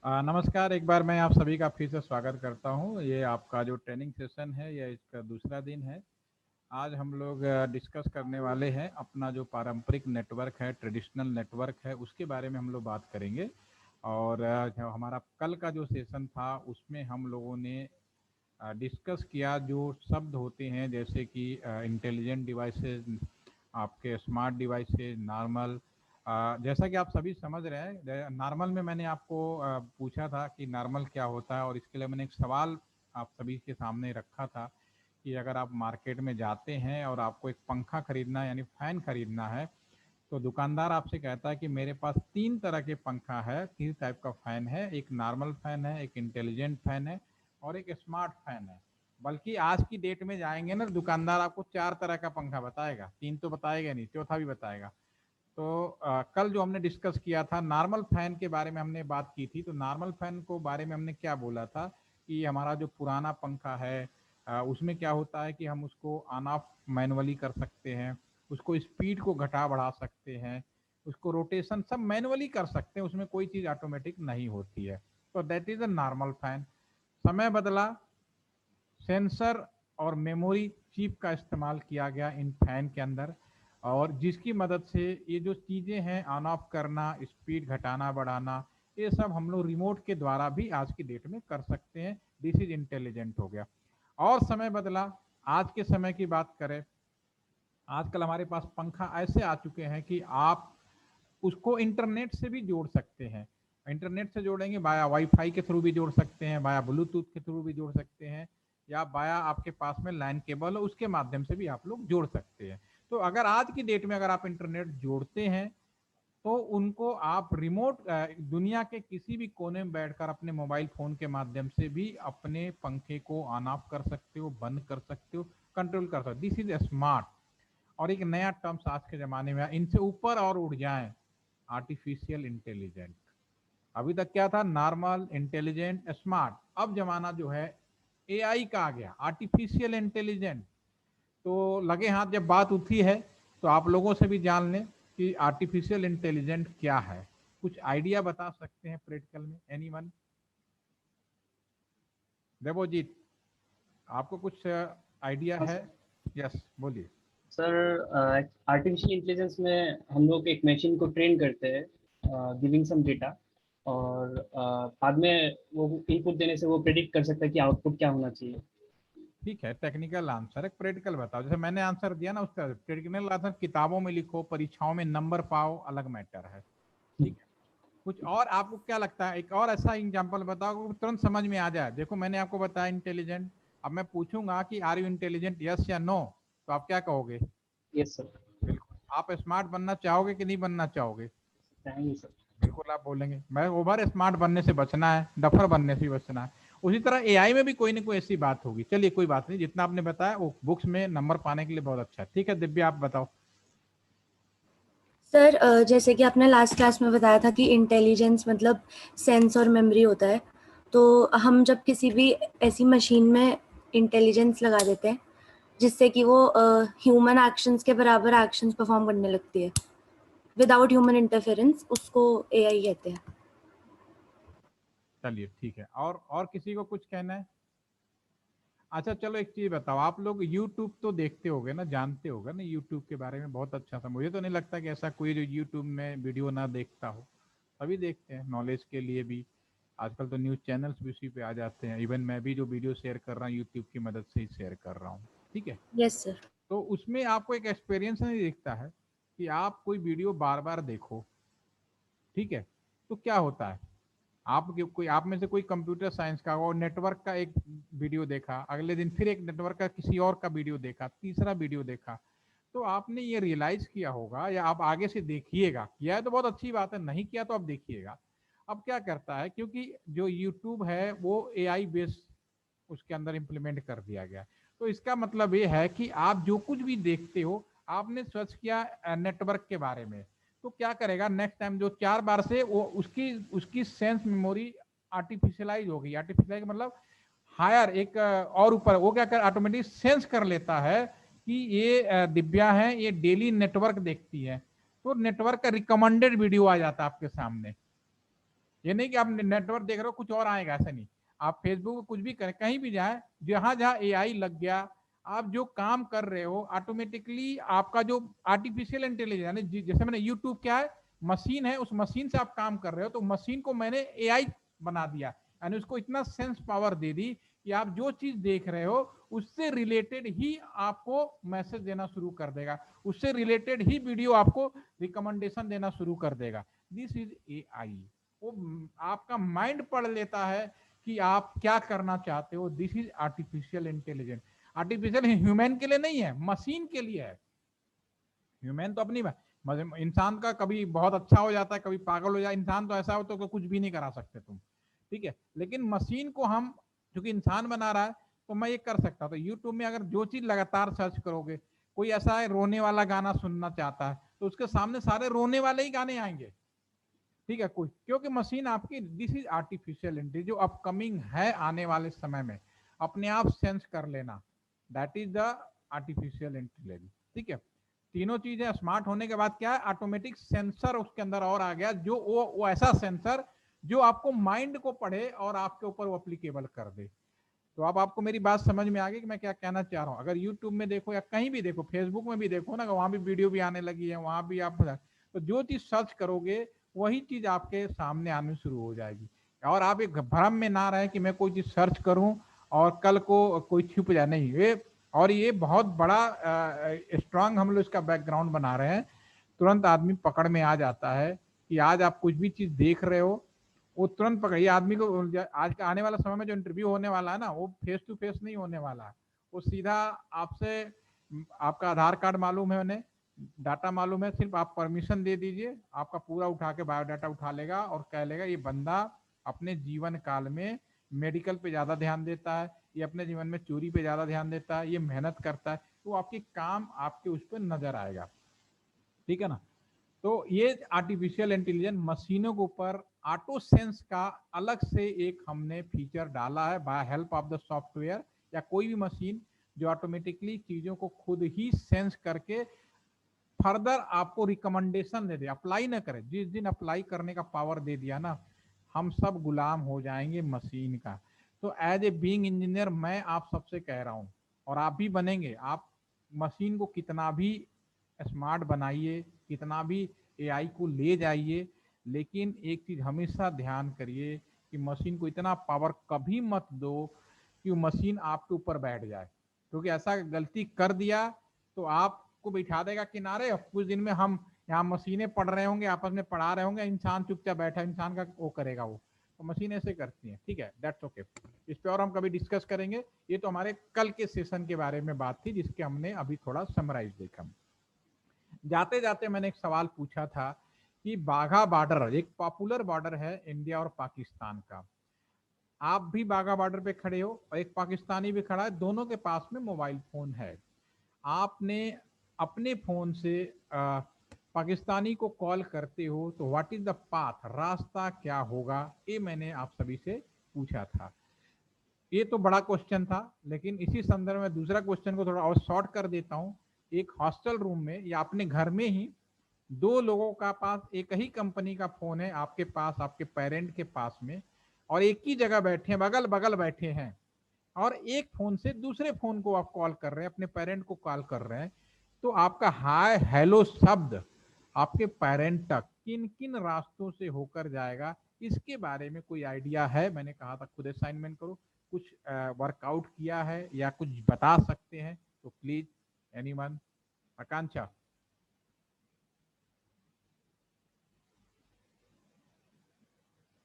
नमस्कार। एक बार मैं आप सभी का फिर से स्वागत करता हूँ। ये आपका जो ट्रेनिंग सेशन है, यह इसका दूसरा दिन है। आज हम लोग डिस्कस करने वाले हैं अपना जो पारंपरिक नेटवर्क है, ट्रेडिशनल नेटवर्क है, उसके बारे में हम लोग बात करेंगे। और जो हमारा कल का जो सेशन था उसमें हम लोगों ने डिस्कस किया जो शब्द होते हैं, जैसे कि इंटेलिजेंट डिवाइसेस, आपके स्मार्ट डिवाइसेस, नॉर्मल। जैसा कि आप सभी समझ रहे हैं, नॉर्मल में मैंने आपको पूछा था कि नॉर्मल क्या होता है, और इसके लिए मैंने एक सवाल आप सभी के सामने रखा था कि अगर आप मार्केट में जाते हैं और आपको एक पंखा खरीदना है, यानी फैन खरीदना है, तो दुकानदार आपसे कहता है कि मेरे पास तीन तरह के पंखा है, तीन टाइप का फैन है, एक नॉर्मल फैन है, एक इंटेलिजेंट फैन है और एक स्मार्ट फैन है। बल्कि आज की डेट में जाएंगे ना, दुकानदार आपको चार तरह का पंखा बताएगा, तीन तो बताएगा नहीं, चौथा भी बताएगा। तो कल जो हमने डिस्कस किया था नॉर्मल फैन के बारे में हमने बात की थी। तो नॉर्मल फैन को बारे में हमने क्या बोला था कि हमारा जो पुराना पंखा है, उसमें क्या होता है कि हम उसको ऑन ऑफ मैनुअली कर सकते हैं, उसको स्पीड को घटा बढ़ा सकते हैं, उसको रोटेशन सब मैनुअली कर सकते हैं, उसमें कोई चीज़ ऑटोमेटिक नहीं होती है। तो that is a normal fan. समय बदला, सेंसर और मेमोरी चिप का इस्तेमाल किया गया इन फैन के अंदर, और जिसकी मदद से ये जो चीज़ें हैं ऑन ऑफ करना, स्पीड घटाना बढ़ाना, ये सब हम लोग रिमोट के द्वारा भी आज की डेट में कर सकते हैं। दिस इज इंटेलिजेंट हो गया। और समय बदला, आज के समय की बात करें, आजकल हमारे पास पंखा ऐसे आ चुके हैं कि आप उसको इंटरनेट से भी जोड़ सकते हैं। इंटरनेट से जोड़ेंगे, बाया वाईफाई के थ्रू भी जोड़ सकते हैं, बाया ब्लूटूथ के थ्रू भी जोड़ सकते हैं, या बाया आपके पास में लैन केबल हो उसके माध्यम से भी आप लोग जोड़ सकते हैं। तो अगर आज की डेट में अगर आप इंटरनेट जोड़ते हैं तो उनको आप रिमोट दुनिया के किसी भी कोने में बैठकर अपने मोबाइल फोन के माध्यम से भी अपने पंखे को ऑन ऑफ कर सकते हो, बंद कर सकते हो, कंट्रोल कर सकते हो। This is smart. और एक नया टर्म्स आज के जमाने में इनसे ऊपर और उड़ जाएं, आर्टिफिशियल इंटेलिजेंट। अभी तक क्या था? Normal, intelligent, smart. अब जमाना जो है एआई का आ गया, आर्टिफिशियल इंटेलिजेंट। तो लगे हाथ जब बात उठी है तो आप लोगों से भी जान लें कि आर्टिफिशियल इंटेलिजेंट क्या है। कुछ आइडिया बता सकते हैं प्रैक्टिकल में? एनीवन? देवोजीत, आपको कुछ आइडिया हाँ है? यस, बोलिए। सर, आर्टिफिशियल इंटेलिजेंस में हम लोग एक मशीन को ट्रेन करते हैं, गिविंग सम डेटा, और बाद में वो इनपुट देने से वो प्रेडिक्ट कर सकता है कि आउटपुट क्या होना चाहिए। ठीक है, टेक्निकल आंसर है। प्रैक्टिकल बताओ। जैसे मैंने आंसर दिया ना, उसका प्रैक्टिकल आंसर किताबों में लिखो, परीक्षाओं में नंबर पाओ, अलग मैटर है। ठीक है। कुछ और आपको क्या लगता है? एक और ऐसा एग्जांपल बताओ तुरंत समझ में आ जाए। देखो, मैंने आपको बताया इंटेलिजेंट। अब मैं पूछूंगा कि आर यू इंटेलिजेंट, यस या नो, तो आप क्या कहोगे? Yes sir. बिल्कुल। आप स्मार्ट बनना चाहोगे कि नहीं बनना चाहोगे? Thank you sir. बिल्कुल आप बोलेंगे मैं ओवर स्मार्ट बनने से बचना है, डफर बनने से बचना है। उसी तरह एआई में भी कोई ना कोई ऐसी बात होगी। चलिए, कोई बात नहीं, जितना आपने बताया वो बुक्स में नंबर पाने के लिए बहुत अच्छा है। ठीक है दिव्या, आप बताओ। सर, जैसे कि आपने लास्ट क्लास में बताया था कि इंटेलिजेंस मतलब सेंस और मेमोरी होता है। तो हम जब किसी भी ऐसी मशीन में इंटेलिजेंस लगा देते हैं जिससे कि वो ह्यूमन एक्शंस के बराबर एक्शंस परफॉर्म करने लगती है विदाउट ह्यूमन इंटरफेरेंस, उसको एआई कहते हैं। चलिए ठीक है। और किसी को कुछ कहना है? अच्छा चलो, एक चीज बताओ, आप लोग YouTube तो देखते होगे ना, जानते होगे ना YouTube के बारे में बहुत अच्छा था। मुझे तो नहीं लगता कि ऐसा कोई जो YouTube में वीडियो ना देखता हो। सभी देखते हैं, नॉलेज के लिए भी। आजकल तो न्यूज़ चैनल्स भी उसी पे आ जाते हैं। इवन मैं भी जो वीडियो शेयर कर रहा हूँ यूट्यूब की मदद से ही शेयर कर रहा हूँ। ठीक है। Yes sir. तो उसमें आपको एक एक्सपीरियंस नहीं दिखता है कि आप कोई वीडियो बार बार देखो, ठीक है, तो क्या होता है? आप कोई, आप में से कोई कंप्यूटर साइंस का और नेटवर्क का एक वीडियो देखा, अगले दिन फिर एक नेटवर्क का किसी और का वीडियो देखा, तीसरा वीडियो देखा, तो आपने ये रियलाइज किया होगा, या आप आगे से देखिएगा, किया है तो बहुत अच्छी बात है, नहीं किया तो आप देखिएगा। अब क्या करता है, क्योंकि जो यूट्यूब है वो एआई बेस्ड उसके अंदर इम्प्लीमेंट कर दिया गया। तो इसका मतलब ये है कि आप जो कुछ भी देखते हो, आपने सर्च किया नेटवर्क के बारे में, तो क्या करेगा नेक्स्ट टाइम जो चार बार से वो उसकी उसकी सेंस मेमोरी आर्टिफिशियलाइज होगी। आर्टिफिशियलाइज मतलब हायर एक और ऊपर, वो क्या कर ऑटोमेटिक सेंस कर लेता है कि ये दिव्या है, ये डेली नेटवर्क देखती है, तो नेटवर्क का रिकमेंडेड वीडियो आ जाता है आपके सामने। ये नहीं कि आप नेटवर्क देख रहे हो कुछ और आएगा, ऐसा नहीं। आप फेसबुक कुछ भी करें, कहीं भी जाए, जहां जहां एआई लग गया, आप जो काम कर रहे हो ऑटोमेटिकली आपका जो आर्टिफिशियल इंटेलिजेंस, यानी जैसे मैंने यूट्यूब क्या है, मशीन है, उस मशीन से आप काम कर रहे हो, तो मशीन को मैंने एआई बना दिया, यानी उसको इतना सेंस पावर दे दी कि आप जो चीज देख रहे हो उससे रिलेटेड ही आपको मैसेज देना शुरू कर देगा, उससे रिलेटेड ही वीडियो आपको रिकमेंडेशन देना शुरू कर देगा। This is AI. वो आपका माइंड पढ़ लेता है कि आप क्या करना चाहते हो। This is artificial intelligence. Artificial human के लिए नहीं है, मशीन के लिए है। ह्यूमन तो अपनी इंसान का कभी बहुत अच्छा हो जाता है, कभी पागल हो जाए, इंसान तो ऐसा हो तो कुछ भी नहीं करा सकते तुम, ठीक है। लेकिन मशीन को हम, क्योंकि इंसान बना रहा है, तो मैं ये कर सकता हूँ। तो यूट्यूब में अगर जो चीज लगातार सर्च करोगे, कोई ऐसा है रोने वाला गाना सुनना चाहता है, तो उसके सामने सारे रोने वाले ही गाने आएंगे, ठीक है। कोई, क्योंकि मशीन आपकी, दिस इज आर्टिफिशियल इंटेलिजेंस, जो अपकमिंग है आने वाले समय में, अपने आप सेंस कर लेना, that is the artificial intelligence, ठीक है। तीनों चीजें स्मार्ट होने के बाद क्या है, ऑटोमेटिक सेंसर उसके अंदर और आ गया, जो वो ऐसा सेंसर जो आपको माइंड को पढ़े और आपके ऊपर वो अप्लीकेबल कर दे। तो अब आपको मेरी बात समझ में आ गई कि मैं क्या कहना चाह रहा हूँ। अगर यूट्यूब में देखो या कहीं भी देखो, फेसबुक में भी देखो ना, वहां भी वीडियो भी आने लगी है, वहां भी आप, तो जो चीज सर्च करोगे वही चीज आपके सामने आनी शुरू हो जाएगी। और आप एक भ्रम में ना रहे कि मैं कोई चीज सर्च करूं और कल को कोई छुप जाए, नहीं। ये, और ये बहुत बड़ा स्ट्रांग हम लोग इसका बैकग्राउंड बना रहे हैं। तुरंत आदमी पकड़ में आ जाता है कि आज आप कुछ भी चीज देख रहे हो, वो तुरंत पकड़िए आदमी को। आज का आने वाला समय में जो इंटरव्यू होने वाला है ना, वो फेस टू फेस नहीं होने वाला, वो सीधा आपसे, आपका आधार कार्ड मालूम है उन्हें, डाटा मालूम है, सिर्फ आप परमिशन दे दीजिए, आपका पूरा उठा के बायोडाटा उठा लेगा और कह लेगा ये बंदा अपने जीवन काल में मेडिकल पे ज्यादा ध्यान देता है, ये अपने जीवन में चोरी पे ज्यादा ध्यान देता है, ये मेहनत करता है, तो आपकी काम आपके उस पर नजर आएगा, ठीक है ना। तो ये आर्टिफिशियल इंटेलिजेंस मशीनों के ऊपर ऑटो सेंस का अलग से एक हमने फीचर डाला है by help of the software, या कोई भी मशीन जो ऑटोमेटिकली चीजों को खुद ही सेंस करके फर्दर आपको रिकमेंडेशन दे दे, अप्लाई ना करे। जिस दिन अप्लाई करने का पावर दे दिया ना, हम सब गुलाम हो जाएंगे मशीन का। तो एज ए बीइंग इंजीनियर मैं आप सबसे कह रहा हूं, और आप भी बनेंगे, आप मशीन को कितना भी स्मार्ट बनाइए, कितना भी एआई को ले जाइए, लेकिन एक चीज हमेशा ध्यान करिए कि मशीन को इतना पावर कभी मत दो कि वो मशीन आपके ऊपर बैठ जाए, क्योंकि ऐसा गलती कर दिया तो आपको बिठा देगा किनारे, और कुछ दिन में हम यहाँ मशीनें पढ़ रहे होंगे, आपस में पढ़ा रहे होंगे, इंसान चुपचाप बैठा, इंसान का वो करेगा वो। तो मशीन ऐसे करती है, ठीक है, दैट्स ओके। इस पे और हम कभी डिस्कस करेंगे। ये तो हमारे कल के सेशन के बारे में बात थी, जिसके हमने अभी थोड़ा समराइज देखा। जाते जाते मैंने एक सवाल पूछा था कि बाघा बॉर्डर एक पॉपुलर बॉर्डर है इंडिया और पाकिस्तान का। आप भी बाघा बॉर्डर पे खड़े हो और एक पाकिस्तानी भी खड़ा है, दोनों के पास में मोबाइल फोन है। आपने अपने फोन से पाकिस्तानी को कॉल करते हो तो व्हाट इज द पाथ, रास्ता क्या होगा, ये मैंने आप सभी से पूछा था। ये तो बड़ा क्वेश्चन था, लेकिन इसी संदर्भ में दूसरा क्वेश्चन को थोड़ा और शॉर्ट कर देता हूँ। एक हॉस्टल रूम में या अपने घर में ही दो लोगों का पास एक ही कंपनी का फोन है, आपके पास, आपके पेरेंट के पास में, और एक ही जगह बैठे हैं, बगल बगल बैठे हैं, और एक फोन से दूसरे फोन को आप कॉल कर रहे हैं, अपने पेरेंट को कॉल कर रहे हैं, तो आपका हाय हेलो शब्द आपके पेरेंट तक किन किन रास्तों से होकर जाएगा, इसके बारे में कोई आइडिया है? मैंने कहा था खुद असाइनमेंट करो, कुछ वर्कआउट किया है या कुछ बता सकते हैं तो प्लीज एनीवन। आकांक्षा,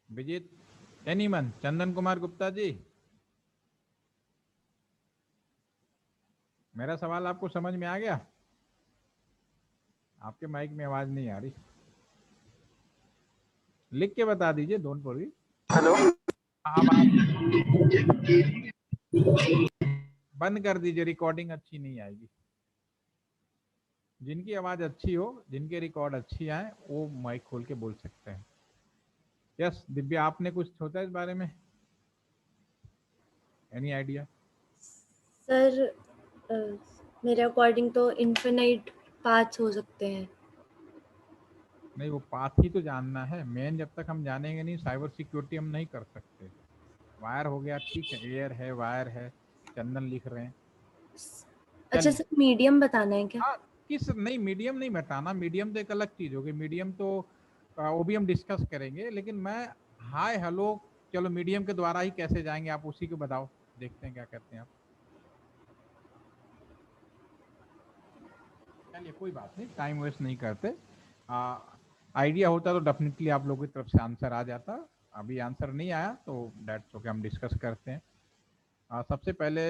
विजित, एनीमन, चंदन कुमार गुप्ता जी, मेरा सवाल आपको समझ में आ गया? आपके माइक में आवाज नहीं आ रही, लिख के बता दीजिए, डोंट वरी। हेलो, अब आप बंद कर दीजिए, रिकॉर्डिंग अच्छी नहीं आएगी। जिनकी आवाज अच्छी हो, जिनके रिकॉर्ड अच्छी आए, वो माइक खोल के बोल सकते हैं। यस दिव्या, आपने कुछ सोचा इस बारे में? Any idea? सर मेरे अकॉर्डिंग तो इन्फिनाइट पाथ्स हो सकते हैं। नहीं, वो पाथ ही तो जानना है मेन। जब तक हम जानेंगे नहीं साइबर सिक्योरिटी हम नहीं कर सकते। वायर हो गया, ठीक है, एयर है, वायर है, चंदन लिख रहे हैं। अच्छा सर, मीडियम बताना है क्या? हाँ, किस नहीं, मीडियम नहीं बताना, मीडियम तो एक अलग चीज होगी। मीडियम तो वो भी हम डिस्कस करेंगे, लेकिन मैं हाय हेलो, चलो मीडियम के द्वारा ही कैसे जाएंगे आप उसी को बताओ, देखते हैं क्या कहते हैं आप। चलिए कोई बात नहीं, टाइम वेस्ट नहीं करते। आइडिया होता तो डेफिनेटली आप लोगों की तरफ से आंसर आ जाता। अभी आंसर नहीं आया तो डेट्स ओके, हम डिस्कस करते हैं। सबसे पहले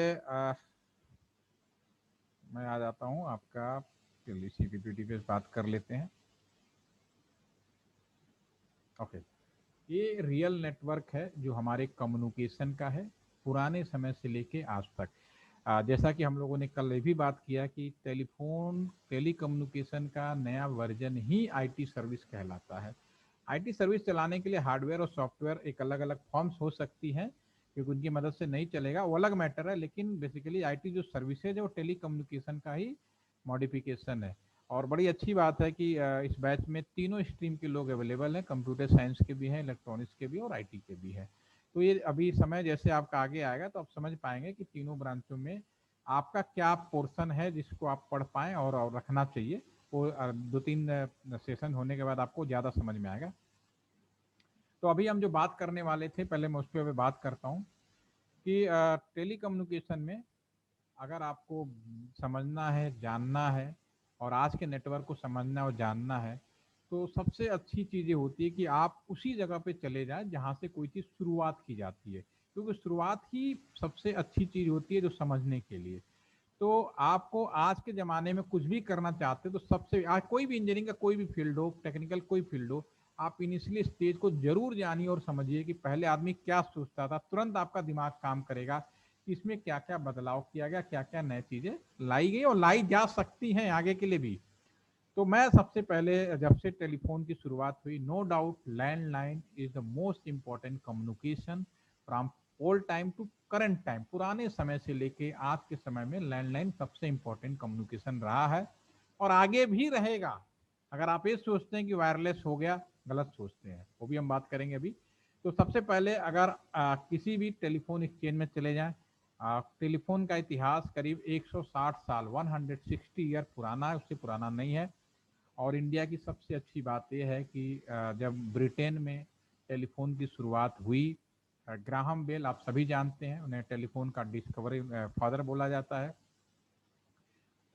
मैं आ जाता हूँ आपका, चलिए CPPT पे बात कर लेते हैं। ओके, ये रियल नेटवर्क है जो हमारे कम्युनिकेशन का है, पुराने समय से लेके आज तक। जैसा कि हम लोगों ने कल ये भी बात किया कि टेलीफोन टेलीकम्युनिकेशन का नया वर्जन ही आईटी सर्विस कहलाता है। आईटी सर्विस चलाने के लिए हार्डवेयर और सॉफ्टवेयर एक अलग अलग फॉर्म्स हो सकती हैं, क्योंकि उनकी मदद से नहीं चलेगा, वो अलग मैटर है। लेकिन बेसिकली आईटी जो सर्विसेज है वो टेलीकम्युनिकेशन का ही मॉडिफिकेशन है। और बड़ी अच्छी बात है कि इस बैच में तीनों स्ट्रीम के लोग अवेलेबल हैं, कंप्यूटर साइंस के भी हैं, इलेक्ट्रॉनिक्स के भी और आईटी के भी हैं। तो ये अभी समय जैसे आपका आगे आएगा तो आप समझ पाएंगे कि तीनों ब्रांचों में आपका क्या पोर्शन है जिसको आप पढ़ पाएँ और रखना चाहिए। वो 2-3 सेशन होने के बाद आपको ज़्यादा समझ में आएगा। तो अभी हम जो बात करने वाले थे, पहले मैं उस पर बात करता हूँ कि टेली कम्युनिकेशन में अगर आपको समझना है, जानना है और आज के नेटवर्क को समझना और जानना है, तो सबसे अच्छी चीज़ें होती है कि आप उसी जगह पे चले जाएं जहाँ से कोई चीज़ शुरुआत की जाती है, क्योंकि शुरुआत ही सबसे अच्छी चीज़ होती है जो समझने के लिए। तो आपको आज के ज़माने में कुछ भी करना चाहते हो तो सबसे आज कोई भी इंजीनियरिंग का कोई भी फील्ड हो, टेक्निकल कोई फील्ड हो, आप इनिशियली स्टेज को जरूर जानिए और समझिए कि पहले आदमी क्या सोचता था। तुरंत आपका दिमाग काम करेगा कि इसमें क्या क्या बदलाव किया गया, क्या क्या नई चीज़ें लाई गई और लाई जा सकती हैं आगे के लिए भी। तो मैं सबसे पहले, जब से टेलीफोन की शुरुआत हुई, no doubt landline is the most important communication from old time to current time. पुराने समय से लेके आज के समय में लैंडलाइन सबसे इम्पोर्टेंट कम्युनिकेशन रहा है और आगे भी रहेगा। अगर आप ये सोचते हैं कि वायरलेस हो गया, गलत सोचते हैं, वो भी हम बात करेंगे अभी। तो सबसे पहले अगर किसी भी टेलीफोन एक्सचेंज में चले जाएं, टेलीफोन का इतिहास करीब 160 साल 160 ईयर पुराना है, उससे पुराना नहीं है। और इंडिया की सबसे अच्छी बात यह है कि जब ब्रिटेन में टेलीफोन की शुरुआत हुई, ग्राहम बेल आप सभी जानते हैं, उन्हें टेलीफोन का डिस्कवरी फादर बोला जाता है।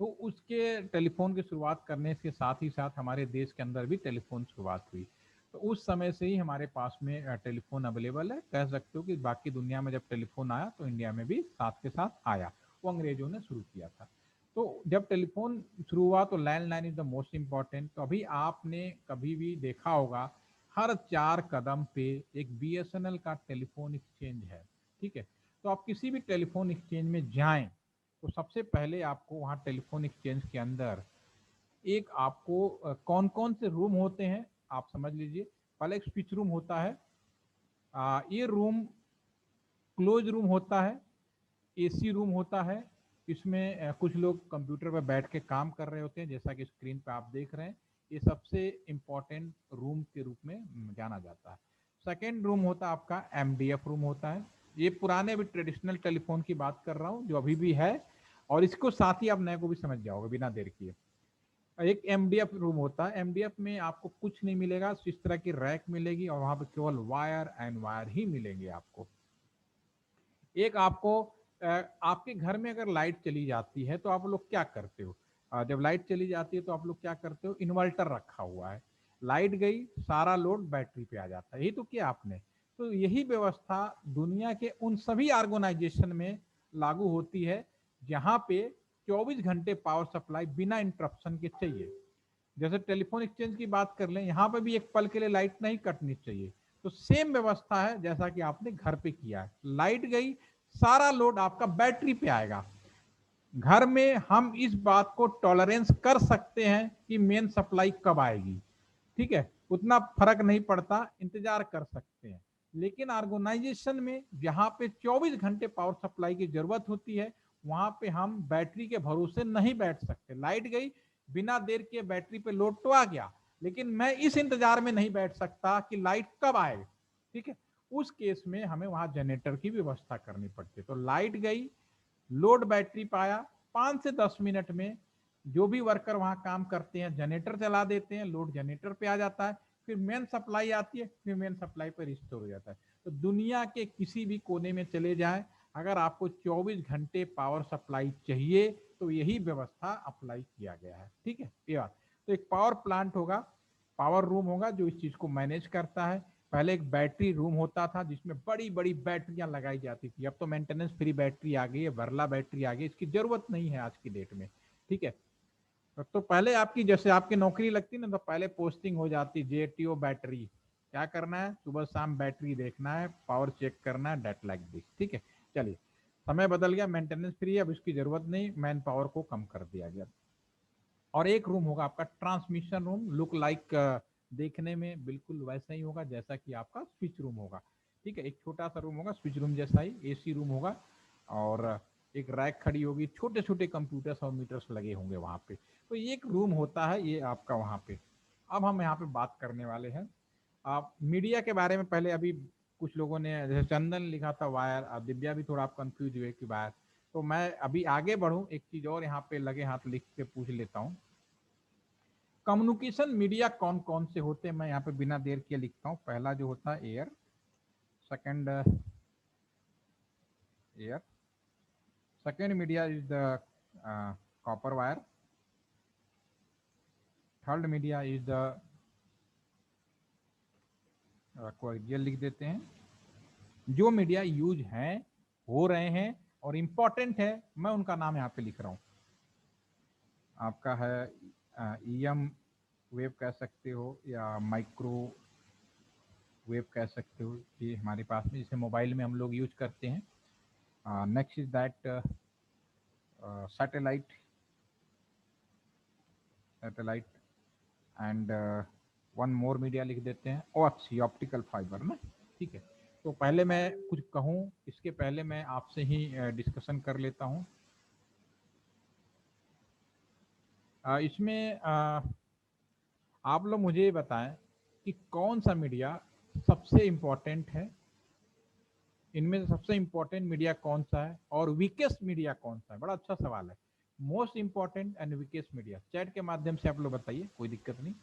तो उसके टेलीफोन की शुरुआत करने के साथ ही साथ हमारे देश के अंदर भी टेलीफोन शुरुआत हुई। तो उस समय से ही हमारे पास में टेलीफोन अवेलेबल है। कह सकते हो कि बाकी दुनिया में जब टेलीफोन आया तो इंडिया में भी साथ के साथ आया, वो अंग्रेजों ने शुरू किया था। तो जब टेलीफोन शुरू हुआ तो landline is the most important. तो अभी आपने कभी भी देखा होगा हर 4 कदम पे एक BSNL का टेलीफोन एक्सचेंज है, ठीक है। तो आप किसी भी टेलीफोन एक्सचेंज में जाएं तो सबसे पहले आपको वहाँ टेलीफोन एक्सचेंज के अंदर एक आपको कौन कौन से रूम होते हैं आप समझ लीजिए। पहले एक स्विच रूम होता है, ये रूम क्लोज रूम होता है, AC रूम होता है। इसमें कुछ लोग कंप्यूटर पर बैठ के काम कर रहे होते हैं, जैसा कि स्क्रीन पे आप देख रहे हैं। ये सबसे इम्पोर्टेंट रूम के रूप में जाना जाता है। सेकेंड रूम होता है आपका MDF रूम होता है। ये पुराने भी ट्रेडिशनल टेलीफोन की बात कर रहा हूँ जो अभी भी है, और इसको साथ ही आप नए को भी समझ जाओगे बिना देर किए। एक MDF रूम होता है, MDF में आपको कुछ नहीं मिलेगा, इस तरह की रैक मिलेगी और वहां पर केवल वायर एंड वायर ही मिलेंगे आपको। एक आपको आपके घर में अगर लाइट चली जाती है तो आप लोग क्या करते हो? जब लाइट चली जाती है तो आप लोग क्या करते हो? इन्वर्टर रखा हुआ है, लाइट गई सारा लोड बैटरी पे आ जाता है, यही तो किया आपने। तो यही व्यवस्था दुनिया के उन सभी ऑर्गेनाइजेशन में लागू होती है जहां पे 24 घंटे पावर सप्लाई बिना इंटरप्शन के चाहिए। जैसे टेलीफोन एक्सचेंज की बात कर लें, यहाँ पे भी एक पल के लिए लाइट नहीं कटनी चाहिए। तो सेम व्यवस्था है जैसा कि आपने घर पे किया है, लाइट गई सारा लोड आपका बैटरी पे आएगा। घर में हम इस बात को टॉलरेंस कर सकते हैं कि मेन सप्लाई कब आएगी, ठीक है, उतना फर्क नहीं पड़ता, इंतजार कर सकते हैं। लेकिन ऑर्गेनाइजेशन में जहां पे 24 घंटे पावर सप्लाई की जरूरत होती है, वहां पे हम बैटरी के भरोसे नहीं बैठ सकते। लाइट गई, बिना देर के बैटरी पे लोड तो आ गया, लेकिन मैं इस इंतजार में नहीं बैठ सकता कि लाइट कब आए, ठीक है। उस केस में हमें वहां जनरेटर की व्यवस्था करनी पड़ती है। तो लाइट गई, लोड बैटरी पाया, 5 से 10 मिनट में जो भी वर्कर वहां काम करते हैं जनरेटर चला देते हैं, लोड जनरेटर पे आ जाता है, फिर मेन सप्लाई आती है, फिर मेन सप्लाई पर रिस्टोर हो जाता है। तो दुनिया के किसी भी कोने में चले जाएं, अगर आपको 24 घंटे पावर सप्लाई चाहिए तो यही व्यवस्था अप्लाई किया गया है, ठीक है। ये बात, तो एक पावर प्लांट होगा, पावर रूम होगा जो इस चीज को मैनेज करता है। पहले एक बैटरी रूम होता था जिसमें बड़ी बड़ी बैटरियां लगाई जाती थी, अब तो मेंटेनेंस फ्री बैटरी आ गई है, वर्ला बैटरी आ गई, इसकी जरूरत नहीं है आज की डेट में, ठीक है। तो पहले आपकी जैसे आपकी नौकरी लगती ना, तो पहले पोस्टिंग हो जाती जेटीओ बैटरी, क्या करना है, सुबह शाम बैटरी देखना है, पावर चेक करना है, डेट लाइक दिस, ठीक है। चलिए, समय बदल गया, मेंटेनेंस फ्री है, अब इसकी जरूरत नहीं, मैन पावर को कम कर दिया गया। और एक रूम होगा आपका ट्रांसमिशन रूम, लुक लाइक देखने में बिल्कुल वैसा ही होगा जैसा कि आपका स्विच रूम होगा, ठीक है। एक छोटा सा रूम होगा स्विच रूम जैसा ही, एसी रूम होगा, और एक रैक खड़ी होगी, छोटे छोटे कंप्यूटर्स और मीटर्स लगे होंगे वहां पे। तो ये एक रूम होता है ये आपका वहां पे। अब हम यहाँ पे बात करने वाले हैं आप मीडिया के बारे में। पहले अभी कुछ लोगों ने, जैसे चंदन लिखा था वायर, दिव्या भी थोड़ा आप कंफ्यूज हुए कि वायर, तो मैं अभी आगे बढ़ूं, एक चीज और यहाँ पे लगे हाथ लिख के पूछ लेता हूँ। कम्युनिकेशन मीडिया कौन कौन से होते हैं, मैं यहाँ पे बिना देर किए लिखता हूँ। पहला जो होता है air, second air, second media is the copper wire, third media is the coaxial लिख देते हैं। जो मीडिया यूज हैं, हो रहे हैं और इम्पोर्टेंट है, मैं उनका नाम यहाँ पे लिख रहा हूँ। आपका है ईएम वेव कह सकते हो या माइक्रो वेव कह सकते हो, ये हमारे पास में जिसे मोबाइल में हम लोग यूज करते हैं। Next is that satellite, satellite and one more media लिख देते हैं, ओएफसी ऑप्टिकल फाइबर ना, ठीक है। तो पहले मैं कुछ कहूँ इसके पहले मैं आपसे ही डिस्कशन कर लेता हूँ। इसमें आप लोग मुझे बताएं कि कौन सा मीडिया सबसे इम्पोर्टेंट है, इनमें से सबसे इम्पोर्टेंट मीडिया कौन सा है और वीकेस्ट मीडिया कौन सा है। बड़ा अच्छा सवाल है, most important and weakest media. Chat के माध्यम से आप लोग बताइए, कोई दिक्कत नहीं।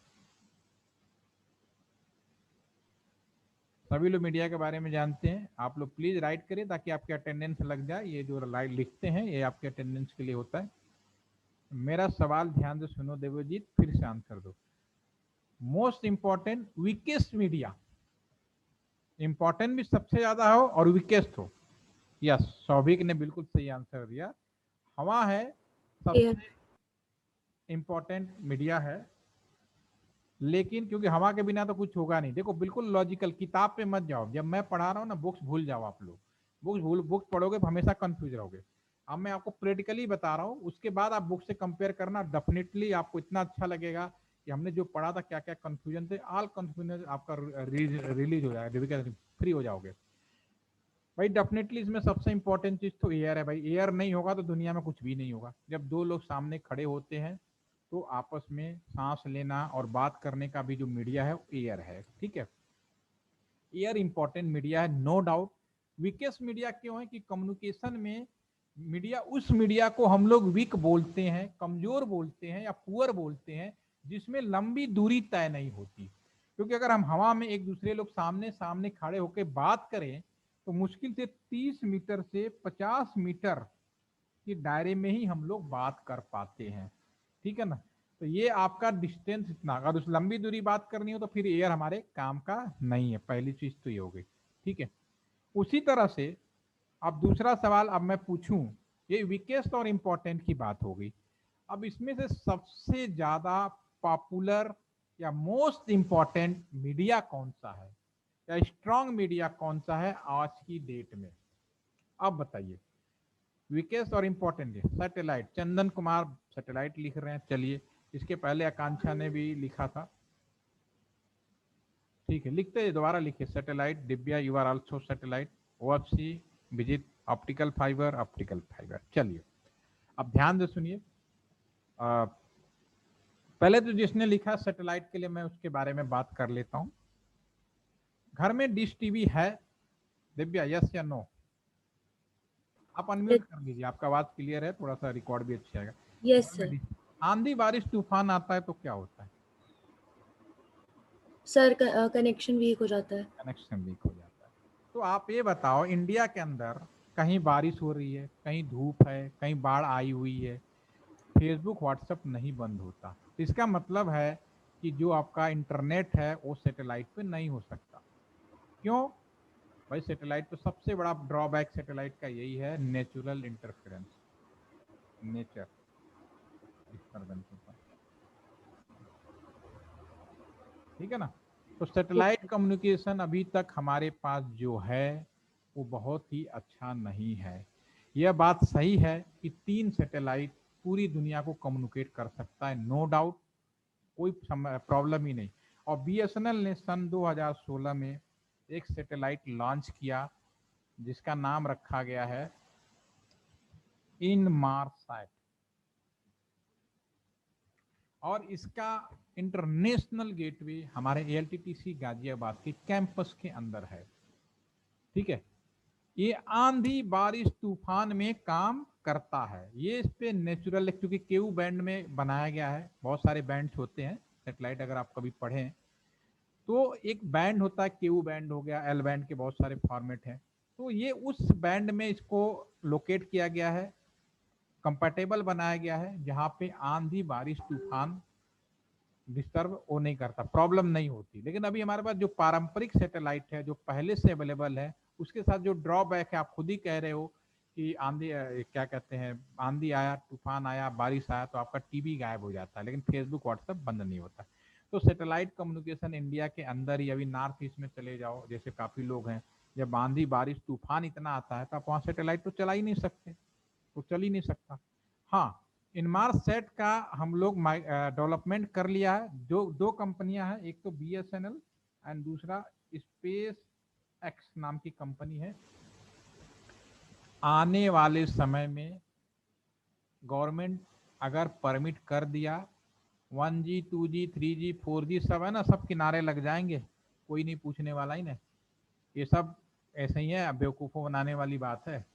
सभी लोग मीडिया के बारे में जानते हैं, आप लोग प्लीज राइट करिए ताकि आपके अटेंडेंस लग जाए। ये जो लाइट लिखते हैं ये आपके अटेंडेंस के लिए होता है। मेरा सवाल ध्यान से सुनो देवजीत, फिर से आंसर दो। Most important weakest media, important भी सबसे ज्यादा हो और वीकेस्ट हो। यस, सौभिक ने बिल्कुल सही आंसर दिया, हवा है सबसे इंपॉर्टेंट मीडिया है, लेकिन क्योंकि हवा के बिना तो कुछ होगा नहीं। देखो बिल्कुल लॉजिकल, किताब पे मत जाओ, जब मैं पढ़ा रहा हूँ ना बुक्स भूल जाओ आप लोग, बुक्स पढ़ोगे तो हमेशा कंफ्यूज रहोगे। अब मैं आपको प्रैक्टिकली बता रहा हूँ, उसके बाद आप बुक से कंपेयर करना, डेफिनेटली आपको इतना अच्छा लगेगा कि हमने जो पढ़ा था क्या क्या कंफ्यूजन थे, ऑल कंफ्यूजन आपका रिलीज हो जाएगा, फ्री हो जाओगे भाई। डेफिनेटली इसमें सबसे इंपॉर्टेंट चीज तो एयर है भाई, एयर नहीं होगा तो दुनिया में कुछ भी नहीं होगा। जब दो लोग सामने खड़े होते हैं तो आपस में सांस लेना और बात करने का भी जो मीडिया है एयर है, ठीक है। एयर इंपॉर्टेंट मीडिया है, नो डाउट। वीकेस्ट मीडिया क्यों है कि कम्युनिकेशन में मीडिया, उस मीडिया को हम लोग वीक बोलते हैं, कमजोर बोलते हैं या पुअर बोलते हैं, जिसमें लंबी दूरी तय नहीं होती। क्योंकि अगर हम हवा में एक दूसरे लोग सामने सामने खड़े होकर बात करें तो मुश्किल से 30 मीटर से 50 मीटर के दायरे में ही हम लोग बात कर पाते हैं, ठीक है ना। तो ये आपका डिस्टेंस इतना, अगर उस लंबी दूरी बात करनी हो तो फिर एयर हमारे काम का नहीं है, पहली चीज तो ये हो गई, ठीक है। उसी तरह से अब दूसरा सवाल अब मैं पूछूं, ये वीकेस्ट और इंपॉर्टेंट की बात हो गई। अब इसमें से सबसे ज्यादा पॉपुलर या मोस्ट इंपॉर्टेंट मीडिया कौन सा है या स्ट्रॉन्ग मीडिया कौन सा है आज की डेट में, अब बताइए। वीकेस्ट और इंपॉर्टेंट है सैटेलाइट, चंदन कुमार सैटेलाइट लिख रहे हैं, चलिए। इसके पहले आकांक्षा ने भी लिखा था, ठीक है, लिखते हैं, दोबारा लिखिए satellite. Divya you are also satellite, OFC, which is optical fiber, optical fiber. चलिए अब ध्यान से सुनिए, पहले तो जिसने लिखा सैटेलाइट के लिए मैं उसके बारे में बात कर लेता हूँ। घर में डिश टीवी है दिव्या, यस या नो? आप अनम्यूट कर लीजिए, आपका आवाज क्लियर है, थोड़ा सा रिकॉर्ड भी अच्छा आएगा। Yes sir. आंधी बारिश तूफान आता है तो क्या होता है? सर कनेक्शन वीक हो जाता है। कनेक्शन वीक हो जाता है। तो आप ये बताओ, इंडिया के अंदर कहीं बारिश हो रही है, कहीं धूप है, कहीं बाढ़ आई हुई है, फेसबुक व्हाट्सएप नहीं बंद होता। तो इसका मतलब है कि जो आपका इंटरनेट है वो सैटेलाइट पे नहीं हो सकता। क्यों भाई? सैटेलाइट तो सबसे बड़ा ड्रॉबैक सैटेलाइट का यही है, नेचुरल इंटरफेरेंस, नेचर डिस्टर्बेंस होता है, ठीक है ना। तो सैटेलाइट कम्युनिकेशन अभी तक हमारे पास जो है वो बहुत ही अच्छा नहीं है। यह बात सही है कि 3 सैटेलाइट पूरी दुनिया को कम्युनिकेट कर सकता है, नो डाउट, कोई प्रॉब्लम ही नहीं। और बीएसएनएल ने सन 2016 में एक सैटेलाइट लॉन्च किया जिसका नाम रखा गया है इनमारसैट, और इसका इंटरनेशनल गेटवे हमारे एलटीटीसी गाजियाबाद के कैंपस के अंदर है, ठीक है। ये आंधी बारिश तूफान में काम करता है। ये इस पे नेचुरल, क्योंकि केयू बैंड में बनाया गया है, बहुत सारे बैंड्स होते हैं सेटेलाइट, अगर आप कभी पढ़ें तो एक बैंड होता है, केयू बैंड हो गया, एल बैंड के बहुत सारे फॉर्मेट हैं। तो ये उस बैंड में इसको लोकेट किया गया है, कंपैटिबल बनाया गया है, जहाँ पे आंधी बारिश तूफान डिस्टर्ब वो नहीं करता, प्रॉब्लम नहीं होती। लेकिन अभी हमारे पास जो पारंपरिक सैटेलाइट है जो पहले से अवेलेबल है, उसके साथ जो ड्रॉबैक है, आप खुद ही कह रहे हो कि आंधी क्या कहते हैं, आंधी आया, तूफान आया, बारिश आया तो आपका टीवी गायब हो जाता है, लेकिन फेसबुक व्हाट्सएप बंद नहीं होता। तो सैटेलाइट कम्युनिकेशन इंडिया के अंदर ही, अभी नॉर्थ ईस्ट में चले जाओ, जैसे काफी लोग हैं, जब आंधी बारिश तूफान इतना आता है तो आप वहाँ सैटेलाइट तो चला ही नहीं सकते, तो चल ही नहीं सकता। हाँ, इनमारसैट का हम लोग डेवलपमेंट कर लिया है। जो 2 कंपनियां हैं, एक तो बीएसएनएल एंड दूसरा स्पेस एक्स नाम की कंपनी है। आने वाले समय में गवर्नमेंट अगर परमिट कर दिया, 1G 2G 3G 4G सब है ना, सब किनारे लग जाएंगे, कोई नहीं पूछने वाला ही ना। ये सब ऐसे ही है, बेवकूफ़ों बनाने वाली बात है,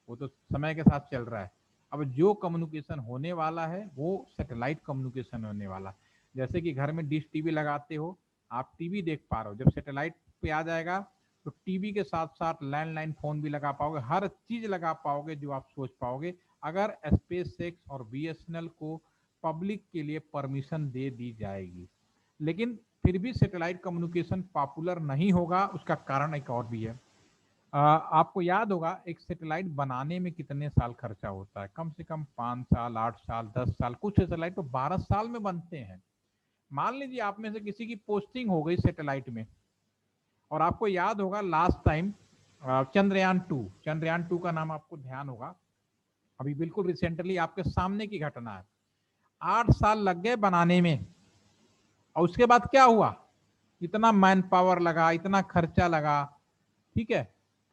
वो तो समय के साथ चल रहा है। अब जो कम्युनिकेशन होने वाला है वो सैटेलाइट कम्युनिकेशन होने वाला। जैसे कि घर में डिश टीवी लगाते हो, आप टीवी देख पा रहे हो, जब सैटेलाइट पे आ जाएगा तो टीवी के साथ साथ लैंडलाइन फोन भी लगा पाओगे, हर चीज लगा पाओगे जो आप सोच पाओगे, अगर स्पेसएक्स और बीएसएनएल को पब्लिक के लिए परमिशन दे दी जाएगी। लेकिन फिर भी सैटेलाइट कम्युनिकेशन पॉपुलर नहीं होगा, उसका कारण एक और भी है। आपको याद होगा एक सैटेलाइट बनाने में कितने साल खर्चा होता है? कम से कम 5 साल, 8 साल, 10 साल, कुछ सैटेलाइट तो 12 साल में बनते हैं। मान लीजिए आप में से किसी की पोस्टिंग हो गई सैटेलाइट में, और आपको याद होगा लास्ट टाइम चंद्रयान 2 का नाम आपको ध्यान होगा, अभी बिल्कुल रिसेंटली आपके सामने की घटना है। 8 साल लग गए बनाने में, और उसके बाद क्या हुआ? इतना मैन पावर लगा, इतना खर्चा लगा, ठीक है,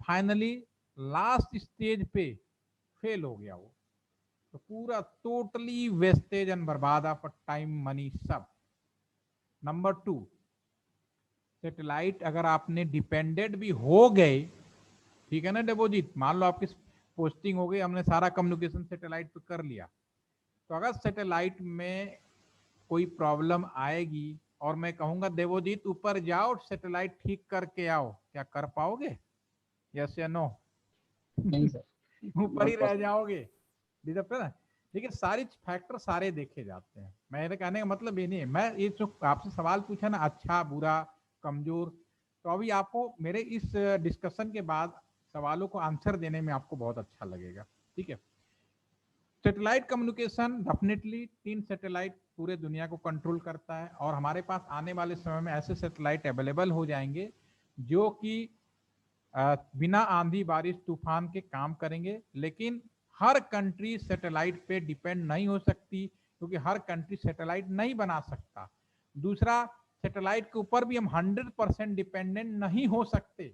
फाइनली लास्ट स्टेज पे फेल हो गया वो, तो पूरा टोटली वेस्टेज एंड बर्बाद ऑफ टाइम, मनी, सब। नंबर 2, सैटेलाइट अगर आपने डिपेंडेंट भी हो गए, ठीक है ना डेबोजीत, मान लो आपकी पोस्टिंग हो गई, हमने सारा कम्युनिकेशन सैटेलाइट पे कर लिया, तो अगर सैटेलाइट में कोई प्रॉब्लम आएगी और मैं कहूंगा देवोजीत ऊपर जाओ सैटेलाइट ठीक करके आओ, क्या कर पाओगे? यस या नो? नहीं सर, ऊपर ही रह जाओगे, ना। लेकिन सारी फैक्टर सारे देखे जाते हैं। मेरे कहने का मतलब ये नहीं है, मैं ये जो आपसे सवाल पूछा ना, अच्छा बुरा कमजोर, तो अभी आपको मेरे इस डिस्कशन के बाद सवालों को आंसर देने में आपको बहुत अच्छा लगेगा, ठीक है। सैटेलाइट कम्युनिकेशन डेफिनेटली 3 सैटेलाइट पूरे दुनिया को कंट्रोल करता है, और हमारे पास आने वाले समय में ऐसे सैटेलाइट अवेलेबल हो जाएंगे जो कि बिना आंधी बारिश तूफान के काम करेंगे। लेकिन हर कंट्री सैटेलाइट पे डिपेंड नहीं हो सकती, क्योंकि हर कंट्री सैटेलाइट नहीं बना सकता। दूसरा, सैटेलाइट के ऊपर भी हम 100% डिपेंडेंट नहीं हो सकते।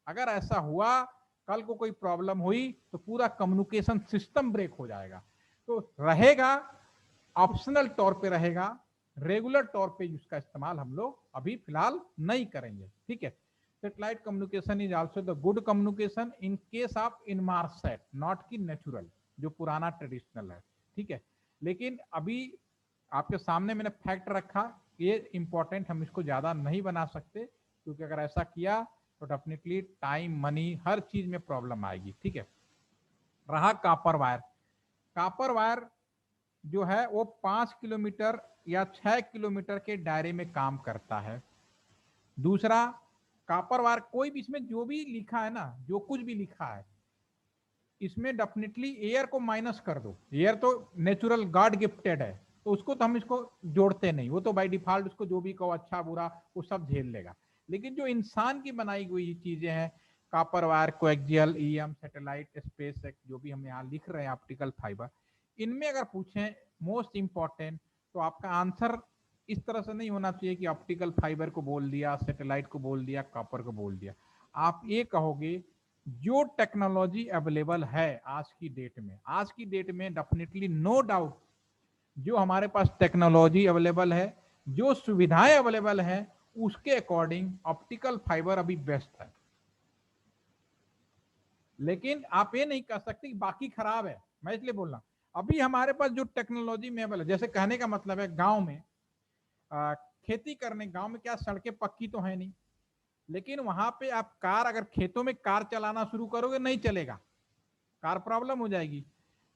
अगर ऐसा हुआ, कल को कोई प्रॉब्लम हुई तो पूरा कम्युनिकेशन सिस्टम ब्रेक हो जाएगा। तो रहेगा, ऑप्शनल तौर पे रहेगा, रेगुलर तौर पे उसका इस्तेमाल हम लोग अभी फिलहाल नहीं करेंगे, ठीक है। Satellite communication is also the good communication in case of Inmarsat, not की नेचुरल, जो पुराना ट्रेडिशनल है, ठीक है। लेकिन अभी आपके सामने मैंने फैक्ट रखा, ये इंपॉर्टेंट, हम इसको ज्यादा नहीं बना सकते, क्योंकि अगर ऐसा किया तो डेफिनेटली टाइम, मनी, हर चीज में प्रॉब्लम आएगी, ठीक है। रहा कापर वायर, कापर वायर जो है वो 5 किलोमीटर या 6 किलोमीटर के दायरे में काम करता है। दूसरा, कापर वायर कोई भी, इसमें जो भी लिखा है ना, जो कुछ भी लिखा है इसमें डेफिनेटली एयर को माइनस कर दो, एयर तो नेचुरल गॉड गिफ्टेड है, तो उसको तो हम इसको जोड़ते नहीं, वो तो बाय डिफॉल्ट उसको जो भी कहो अच्छा बुरा वो सब झेल लेगा। लेकिन जो इंसान की बनाई हुई चीजें हैं, copper wire, coaxial, EM, satellite, space x, जो भी हम यहाँ लिख रहे हैं ऑप्टिकल फाइबर, इनमें अगर पूछें मोस्ट इंपॉर्टेंट, तो आपका आंसर इस तरह से नहीं होना चाहिए कि ऑप्टिकल फाइबर को बोल दिया, सैटेलाइट को बोल दिया, कॉपर को बोल दिया। आप ये कहोगे जो टेक्नोलॉजी अवेलेबल है आज की डेट में, आज की डेट में डेफिनेटली नो डाउट जो हमारे पास टेक्नोलॉजी अवेलेबल है, जो सुविधाएं अवेलेबल है, उसके अकॉर्डिंग ऑप्टिकल फाइबर अभी बेस्ट है। लेकिन आप ये नहीं कह सकते कि बाकी खराब है, मैं इसलिए बोल रहा हूं अभी हमारे पास जो टेक्नोलॉजी में अवेलेबल है, जैसे कहने का मतलब है गांव में खेती करने, गांव में क्या सड़कें पक्की तो है नहीं, लेकिन वहां पे आप कार, अगर खेतों में कार चलाना शुरू करोगे नहीं चलेगा, कार प्रॉब्लम हो जाएगी।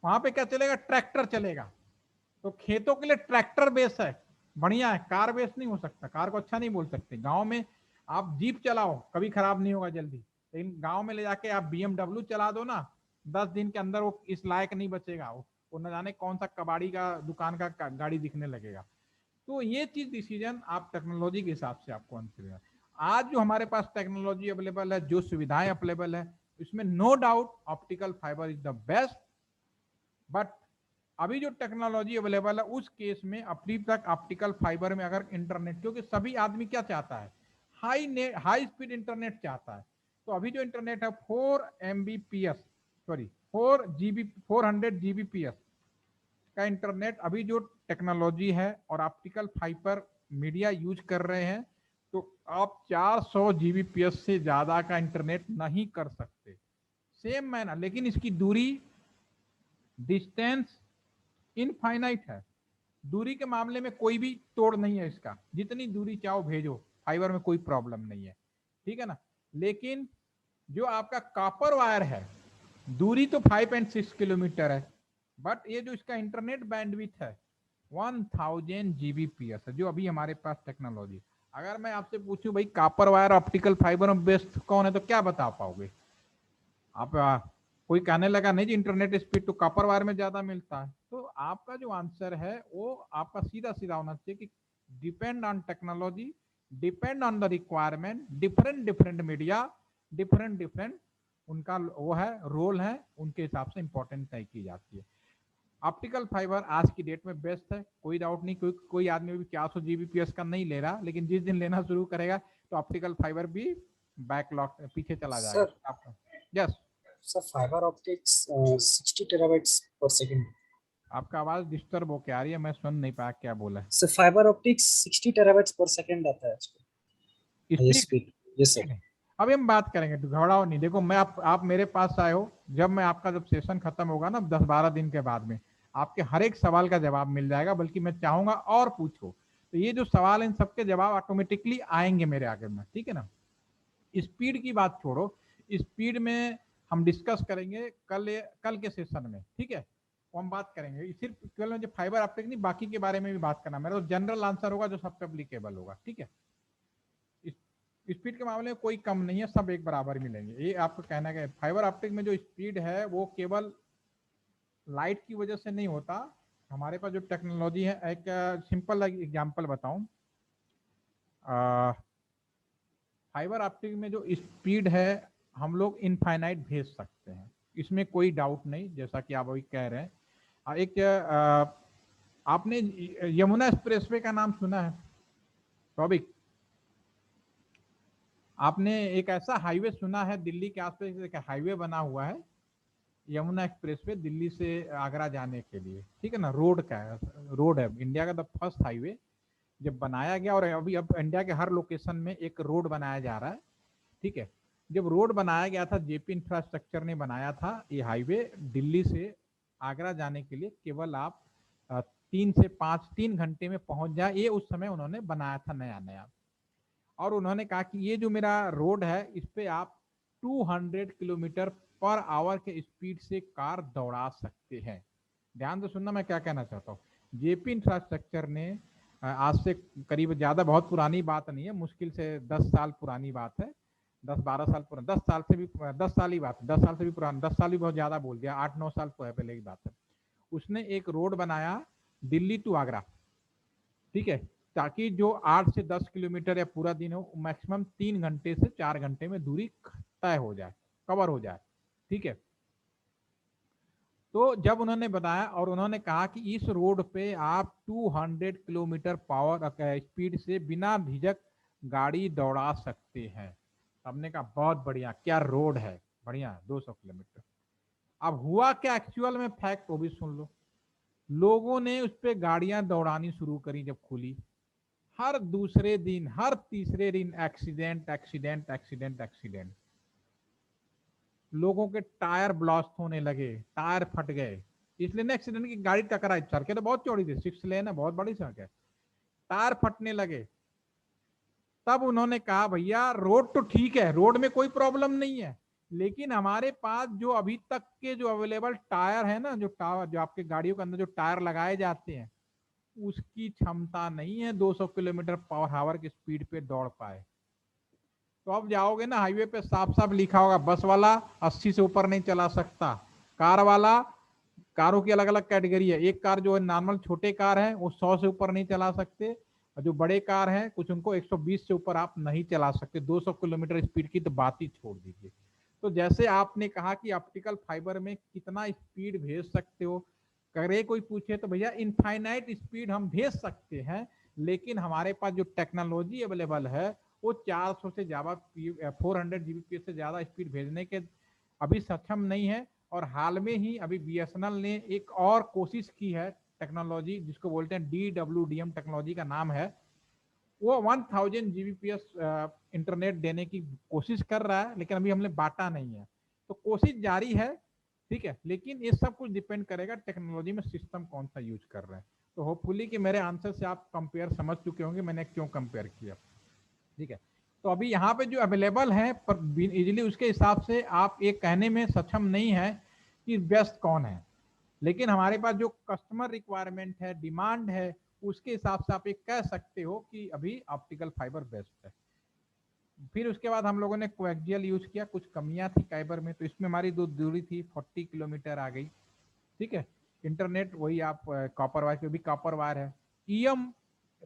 वहां पे क्या चलेगा, ट्रैक्टर चलेगा। तो खेतों के लिए ट्रैक्टर बेस है, बढ़िया है, कार बेस नहीं हो सकता, कार को अच्छा नहीं बोल सकते। गांव में आप जीप चलाओ कभी खराब नहीं होगा जल्दी, लेकिन गांव में ले जाके आप BMW चला दो ना, 10 दिन के अंदर वो इस लायक नहीं बचेगा, वो न जाने कौन सा कबाड़ी का दुकान का गाड़ी दिखने लगेगा। तो ये चीज डिसीजन आप टेक्नोलॉजी के हिसाब से आपको आंसर। आज जो हमारे पास टेक्नोलॉजी अवेलेबल है, जो सुविधाएं अवेलेबल है, इसमें no doubt optical fibre is the best. But अभी जो टेक्नोलॉजी अवेलेबल है उस केस में अभी तक ऑप्टिकल फाइबर में अगर इंटरनेट, क्योंकि सभी आदमी क्या चाहता है, हाई स्पीड इंटरनेट चाहता है। तो अभी जो इंटरनेट है 400 Gbps का इंटरनेट, अभी जो टेक्नोलॉजी है और ऑप्टिकल फाइबर मीडिया यूज कर रहे हैं, तो आप 400 Gbps से ज्यादा का इंटरनेट नहीं कर सकते, सेम मैनर। लेकिन इसकी दूरी, डिस्टेंस इनफाइनाइट है, दूरी के मामले में कोई भी तोड़ नहीं है इसका, जितनी दूरी चाहो भेजो, फाइबर में कोई प्रॉब्लम नहीं है, ठीक है ना। लेकिन जो आपका कॉपर वायर है, दूरी तो 5.6 किलोमीटर है, बट ये जो इसका इंटरनेट बैंडविड्थ है 1000 Gbps है, जो अभी हमारे पास टेक्नोलॉजी। अगर मैं आपसे पूछूं भाई कॉपर वायर ऑप्टिकल फाइबर में बेस्ट कौन है, तो क्या बता पाओगे आप? कोई कहने लगा नहीं जी इंटरनेट स्पीड तो कॉपर वायर में ज्यादा मिलता है। तो आपका जो आंसर है वो आपका सीधा सीधा होना चाहिए कि depend on technology, depend on the requirement, different different media, different different उनका वो है, रोल है, उनके हिसाब से इंपॉर्टेंट तय की जाती है। ऑप्टिकल फाइबर आज की डेट में बेस्ट है, कोई डाउट नहीं। कोई आदमी भी 400 Gbps का नहीं ले रहा, लेकिन जिस दिन लेना शुरू करेगा तो ऑप्टिकल फाइबर भी बैकलॉग पीछे चला जाएगा सर आपका। Yes sir fibre optics 60 terabytes पर सेकंड। आपका आवाज डिस्टर्ब होके आ रही है, मैं सुन नहीं पाया क्या बोला है। सर फाइबर ऑप्टिक्स 60 टेराबाइट्स पर सेकंड आता है high speed, speed. Yes sir. अभी हम बात करेंगे, तो घबराओ नहीं। देखो मैं आप मेरे पास आए हो, जब मैं आपका जब सेशन खत्म होगा ना 10-12 दिन के बाद में, आपके हर एक सवाल का जवाब मिल जाएगा, बल्कि मैं चाहूंगा और पूछो। तो ये जो सवाल, इन सबके जवाब ऑटोमेटिकली आएंगे मेरे आगे में, ठीक है ना। स्पीड की बात छोड़ो, स्पीड में हम डिस्कस करेंगे कल के सेशन में, ठीक है। वो हम बात करेंगे, सिर्फ केवल मुझे फाइबर ऑप्टिक नहीं, बाकी के बारे में भी बात करना। मेरा तो जनरल आंसर होगा जो सब पे एप्लीकेबल होगा, ठीक है। स्पीड के मामले में कोई कम नहीं है, सब एक बराबर मिलेंगे। ये आपको कहना है फाइबर ऑप्टिक में जो स्पीड है वो केवल लाइट की वजह से नहीं होता। हमारे पास जो टेक्नोलॉजी है, एक सिंपल एग्जांपल बताऊं, फाइबर ऑप्टिक में जो स्पीड है हम लोग इनफाइनाइट भेज सकते हैं, इसमें कोई डाउट नहीं, जैसा कि आप अभी कह रहे हैं। एक आपने यमुना एक्सप्रेसवे का नाम सुना है टॉपिक? आपने एक ऐसा हाईवे सुना है दिल्ली के आसपास, एक हाईवे बना हुआ है यमुना एक्सप्रेसवे, दिल्ली से आगरा जाने के लिए, ठीक है ना। रोड का है, रोड है, इंडिया का द फर्स्ट हाईवे जब बनाया गया, और अभी अब इंडिया के हर लोकेशन में एक रोड बनाया जा रहा है, ठीक है। जब रोड बनाया गया था, जेपी इंफ्रास्ट्रक्चर ने बनाया था ये हाईवे, दिल्ली से आगरा जाने के लिए केवल आप 3 घंटे में पहुंच जाए, ये उस समय उन्होंने बनाया था नया नया। और उन्होंने कहा कि ये जो मेरा रोड है इस पे आप 200 किलोमीटर पर आवर के स्पीड से कार दौड़ा सकते हैं। ध्यान से सुनना मैं क्या कहना चाहता हूँ। जेपी इंफ्रास्ट्रक्चर ने आज से करीब, ज्यादा बहुत पुरानी बात नहीं है, मुश्किल से 10 साल पुरानी बात है, 10-12 साल पुरानी, 10 साल से भी, 10 साल ही बात है, 10 साल से भी पुरानी, 10 साल भी बहुत ज्यादा बोल दिया, 8-9 साल पहले की बात है। उसने एक रोड बनाया दिल्ली टू आगरा, ठीक है, ताकि जो 8 से 10 किलोमीटर या पूरा दिन हो, मैक्सिमम 3 घंटे से 4 घंटे में दूरी तय हो जाए, कवर हो जाए, ठीक है। तो जब उन्होंने बताया और उन्होंने कहा कि इस रोड पे आप 200 किलोमीटर पावर स्पीड से बिना झिझक गाड़ी दौड़ा सकते हैं। हमने कहा बहुत बढ़िया, क्या रोड है, बढ़िया, 200 किलोमीटर। अब हुआ क्या एक्चुअल में, फैक्ट वो भी सुन लो। लोगों ने उस पर गाड़ियां दौड़ानी शुरू करी जब खुली, हर दूसरे दिन, हर तीसरे दिन एक्सीडेंट एक्सीडेंट एक्सीडेंट एक्सीडेंट, लोगों के टायर ब्लास्ट होने लगे, टायर फट गए, इसलिए ना एक्सीडेंट की गाड़ी टकराई। सड़कें तो बहुत चौड़ी थी, 6 लेन है, बहुत बड़ी सड़क है, टायर फटने लगे। तब उन्होंने कहा भैया रोड तो ठीक है, रोड में कोई प्रॉब्लम नहीं है, लेकिन हमारे पास जो अभी तक के जो अवेलेबल टायर है ना, जो आपके गाड़ियों के अंदर जो टायर लगाए जाते हैं, उसकी क्षमता नहीं है 200 किलोमीटर पर आवर की स्पीड पे दौड़ पाए। तो अब जाओगे ना हाईवे पे, साफ साफ लिखा होगा, बस वाला 80 से ऊपर नहीं चला सकता, कार वाला, कारों की अलग अलग कैटेगरी है, एक कार जो है नॉर्मल छोटे कार है वो 100 से ऊपर नहीं चला सकते, और जो बड़े कार हैं कुछ उनको 120 से ऊपर आप नहीं चला सकते, 200 किलोमीटर स्पीड की तो बात ही छोड़ दीजिए। तो जैसे आपने कहा कि ऑप्टिकल फाइबर में कितना स्पीड भेज सकते हो, करे कोई पूछे तो भैया इनफाइनाइट स्पीड हम भेज सकते हैं, लेकिन हमारे पास जो टेक्नोलॉजी अवेलेबल है वो 400 से ज्यादा 400 जीबीपीएस से ज्यादा स्पीड भेजने के अभी सक्षम नहीं है। और हाल में ही अभी बीएसएनएल ने एक और कोशिश की है टेक्नोलॉजी, जिसको बोलते हैं DWDM टेक्नोलॉजी का नाम है, वो 1000 जीबीपीएस इंटरनेट देने की कोशिश कर रहा है, लेकिन अभी हमने बांटा नहीं है, तो कोशिश जारी है, ठीक है। लेकिन ये सब कुछ डिपेंड करेगा टेक्नोलॉजी में सिस्टम कौन सा यूज कर रहे हैं। तो होपफुली कि मेरे आंसर से आप कंपेयर समझ चुके होंगे मैंने क्यों कंपेयर किया, ठीक है। तो अभी यहाँ पे जो अवेलेबल है पर इजीली, उसके हिसाब से आप एक कहने में सक्षम नहीं है कि बेस्ट कौन है, लेकिन हमारे पास जो कस्टमर रिक्वायरमेंट है, डिमांड है, उसके हिसाब से आप एक कह सकते हो कि अभी ऑप्टिकल फाइबर बेस्ट है। फिर उसके बाद हम लोगों ने कोएक्सियल यूज किया, कुछ कमियां थी फाइबर में, तो इसमें हमारी जो दूरी थी 40 किलोमीटर आ गई, ठीक है। इंटरनेट वही आप कॉपर वायर, भी कॉपर वायर है। ईएम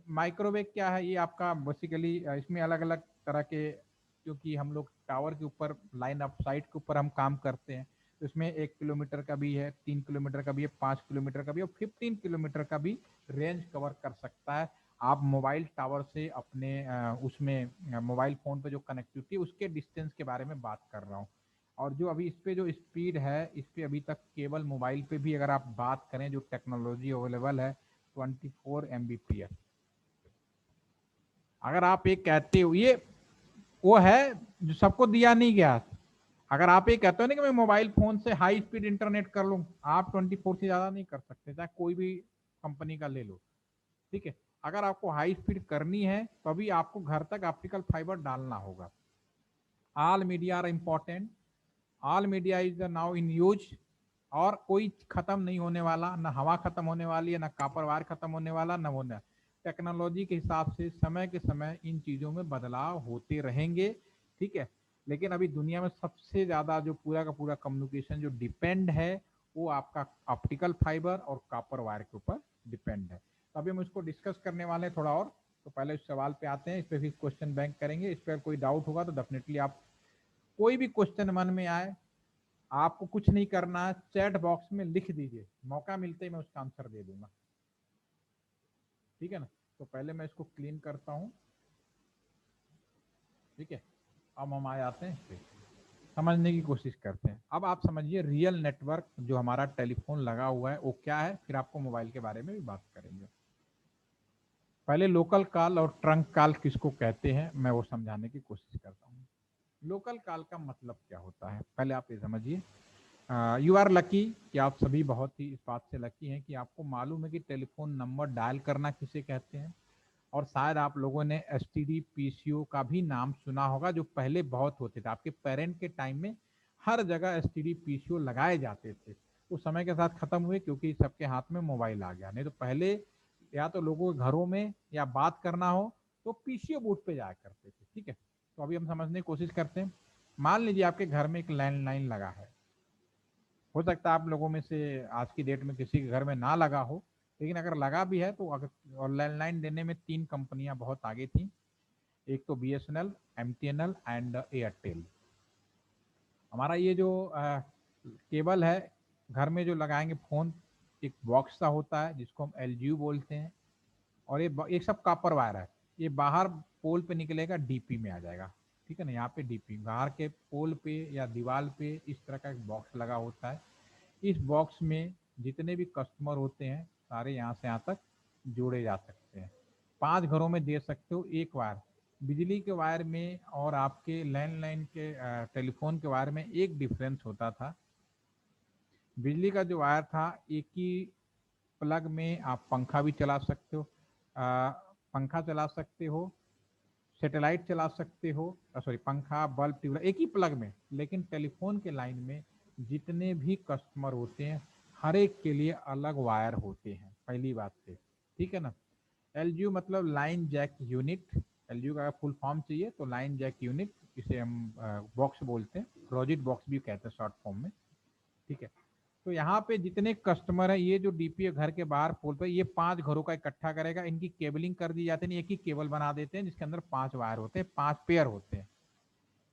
माइक्रोवेव क्या है, ये आपका बेसिकली इसमें अलग अलग तरह के, क्योंकि हम लोग टावर के ऊपर, लाइन ऑफ साइट के ऊपर हम काम करते हैं, तो इसमें 1 किलोमीटर का भी है, 3 किलोमीटर का भी है, 5 किलोमीटर का भी, और 15 किलोमीटर का भी रेंज कवर कर सकता है। आप मोबाइल टावर से अपने उसमें मोबाइल फोन पे जो कनेक्टिविटी, उसके डिस्टेंस के बारे में बात कर रहा हूँ। और जो अभी इस पे जो स्पीड है, इस पे अभी तक केवल मोबाइल पे भी अगर आप बात करें, जो टेक्नोलॉजी अवेलेबल है 24 Mbps। अगर आप एक कहते हो, ये वो है जो सबको दिया नहीं गया, अगर आप ये कहते हो ना कि मैं मोबाइल फोन से हाई स्पीड इंटरनेट कर लूँ, आप 24 से ज्यादा नहीं कर सकते, चाहे कोई भी कंपनी का ले लो, ठीक है। अगर आपको हाई स्पीड करनी है तो अभी आपको घर तक ऑप्टिकल फाइबर डालना होगा। All media are important, all media is now in use, और कोई खत्म नहीं होने वाला, ना हवा खत्म होने वाली है, ना कॉपर वायर खत्म होने वाला, ना होने। टेक्नोलॉजी के हिसाब से समय के समय इन चीजों में बदलाव होते रहेंगे, ठीक है। लेकिन अभी दुनिया में सबसे ज्यादा जो पूरा का पूरा कम्युनिकेशन जो डिपेंड है, वो आपका ऑप्टिकल फाइबर और कॉपर वायर के ऊपर डिपेंड है। तो अभी हम इसको डिस्कस करने वाले हैं थोड़ा और। तो पहले इस सवाल पे आते हैं, इस पर भी क्वेश्चन बैंक करेंगे, इस पर कोई डाउट होगा तो डेफिनेटली आप, कोई भी क्वेश्चन मन में आए, आपको कुछ नहीं करना है, चैट बॉक्स में लिख दीजिए, मौका मिलते ही मैं उसका आंसर दे दूंगा, ठीक है ना। तो पहले मैं इसको क्लीन करता हूँ, ठीक है। अब हम आ जाते हैं इस पे, समझने की कोशिश करते हैं। अब आप समझिए रियल नेटवर्क जो हमारा टेलीफोन लगा हुआ है वो क्या है, फिर आपको मोबाइल के बारे में भी बात करेंगे। पहले लोकल कॉल और ट्रंक कॉल किसको कहते हैं मैं वो समझाने की कोशिश करता हूँ। लोकल कॉल का मतलब क्या होता है, पहले आप ये समझिए। यू आर लकी कि आप सभी बहुत ही इस बात से लकी हैं कि आपको मालूम है कि टेलीफोन नंबर डायल करना किसे कहते हैं। और शायद आप लोगों ने एसटीडी पीसीओ का भी नाम सुना होगा, जो पहले बहुत होते थे। आपके पेरेंट के टाइम में हर जगह एसटीडी पीसीओ लगाए जाते थे। उस समय के साथ खत्म हुए क्योंकि सबके हाथ में मोबाइल आ गया। नहीं तो पहले या तो लोगों के घरों में या बात करना हो तो पीसीओ बूथ पे जाया करते थे। ठीक है, तो अभी हम समझने की कोशिश करते हैं। मान लीजिए आपके घर में एक लैंडलाइन लगा है। हो सकता है आप लोगों में से आज की डेट में किसी के घर में ना लगा हो, लेकिन अगर लगा भी है तो अगर, और लैंडलाइन देने में 3 कंपनियां बहुत आगे थी। एक तो बीएसएनएल, एमटीएनएल एंड एयरटेल। हमारा ये जो केबल है घर में जो लगाएंगे फोन, एक बॉक्स सा होता है जिसको हम एलजीयू बोलते हैं। और ये सब कॉपर वायर है। ये बाहर पोल पे निकलेगा, डीपी में आ जाएगा। ठीक है ना, यहाँ पे डीपी बाहर के पोल पे या दीवार पे इस तरह का एक बॉक्स लगा होता है। इस बॉक्स में जितने भी कस्टमर होते हैं सारे यहाँ से यहाँ तक जोड़े जा सकते हैं। 5 घरों में दे सकते हो एक वायर। बिजली के वायर में और आपके लैंडलाइन के टेलीफोन के वायर में एक डिफरेंस होता था। बिजली का जो वायर था, एक ही प्लग में आप पंखा भी चला सकते हो, पंखा चला सकते हो, सैटेलाइट चला सकते हो, सॉरी पंखा बल्ब ट्यूबलाइट एक ही प्लग में। लेकिन टेलीफोन के लाइन में जितने भी कस्टमर होते हैं हर एक के लिए अलग वायर होते हैं, पहली बात से। ठीक है ना। एलजीयू मतलब लाइन जैक यूनिट। एलजीयू का फुल फॉर्म चाहिए तो लाइन जैक यूनिट, इसे हम बॉक्स बोलते हैं, रोजिट बॉक्स भी कहते हैं शॉर्ट फॉर्म में। ठीक है, तो यहाँ पे जितने कस्टमर है, ये जो डीपी घर के बाहर पोल पे, ये 5 घरों का इकट्ठा करेगा। इनकी केबलिंग कर दी जाती है, एक ही केबल बना देते हैं जिसके अंदर 5 वायर होते हैं, 5 पेयर होते हैं।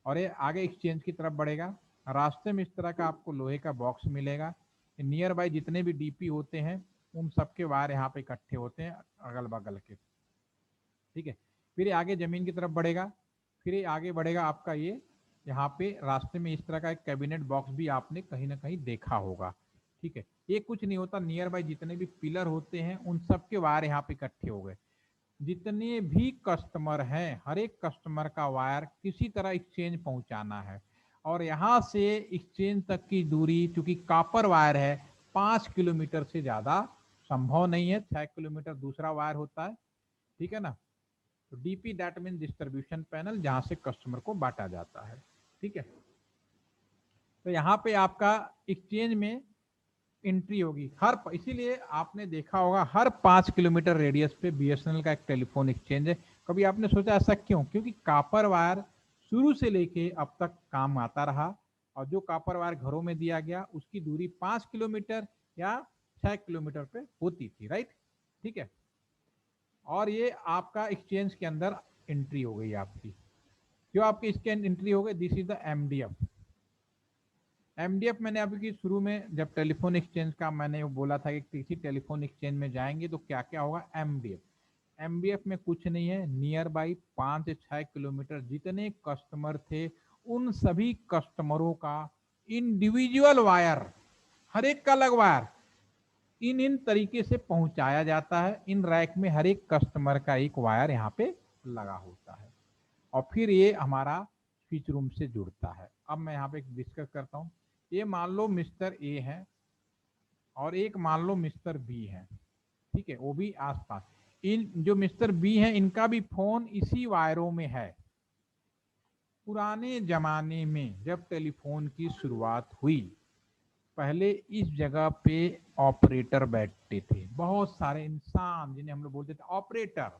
और ये आगे एक्सचेंज की तरफ बढ़ेगा। रास्ते में इस तरह का आपको लोहे का बॉक्स मिलेगा। नियर बाय जितने भी डीपी होते हैं उन सबके वायर यहाँ पे इकट्ठे होते हैं अगल बगल के। ठीक है, फिर ये आगे जमीन की तरफ बढ़ेगा। फिर ये आगे बढ़ेगा आपका ये यहाँ पे रास्ते में इस तरह का एक कैबिनेट बॉक्स भी आपने कहीं ना कहीं देखा होगा। ठीक है, ये कुछ नहीं होता, नियर बाय जितने भी पिलर होते हैं उन सबके वायर यहाँ पे इकट्ठे हो गए। जितने भी कस्टमर हैं हर एक कस्टमर का वायर किसी तरह एक्सचेंज पहुंचाना है। और यहाँ से एक्सचेंज तक की दूरी चूंकि कॉपर वायर है 5 किलोमीटर से ज्यादा संभव नहीं है। 6 किलोमीटर दूसरा वायर होता है। ठीक है ना। तो DP that mean distribution panel, जहां से कस्टमर को बांटा जाता है। ठीक है, तो यहाँ पे आपका एक्सचेंज में एंट्री होगी इसीलिए आपने देखा होगा हर 5 किलोमीटर रेडियस पे बीएसएनएल का एक टेलीफोन एक्सचेंज है। कभी आपने सोचा ऐसा क्यों? क्योंकि कॉपर वायर शुरू से लेके अब तक काम आता रहा। और जो कॉपर वायर घरों में दिया गया उसकी दूरी 5 किलोमीटर या 6 किलोमीटर पे होती थी। राइट, ठीक है। और ये आपका एक्सचेंज के अंदर एंट्री हो गई आपकी। जो आपकी इसके एंट्री हो गई, this is the MDF. MDF मैंने अभी शुरू में जब टेलीफोन एक्सचेंज का मैंने बोला था कि किसी टेलीफोन एक्सचेंज में जाएंगे तो क्या क्या होगा। एमडीएफ, एमडीएफ में कुछ नहीं है, नियर बाई 5 से 6 किलोमीटर जितने कस्टमर थे उन सभी कस्टमरों का इंडिविजुअल वायर, हर एक का अलग वायर इन तरीके से पहुंचाया जाता है। इन रैक में हर एक कस्टमर का एक वायर यहाँ पे लगा होता है और फिर ये हमारा स्विच रूम से जुड़ता है। अब मैं यहाँ पे डिस्कस करता हूँ। ये मान लो मिस्टर ए है और एक मान लो मिस्टर बी है। ठीक है, वो भी आसपास। इन जो मिस्टर बी है इनका भी फोन इसी वायरों में है। पुराने जमाने में जब टेलीफोन की शुरुआत हुई, पहले इस जगह पे ऑपरेटर बैठते थे, बहुत सारे इंसान जिन्हें हम लोग बोलते थे ऑपरेटर।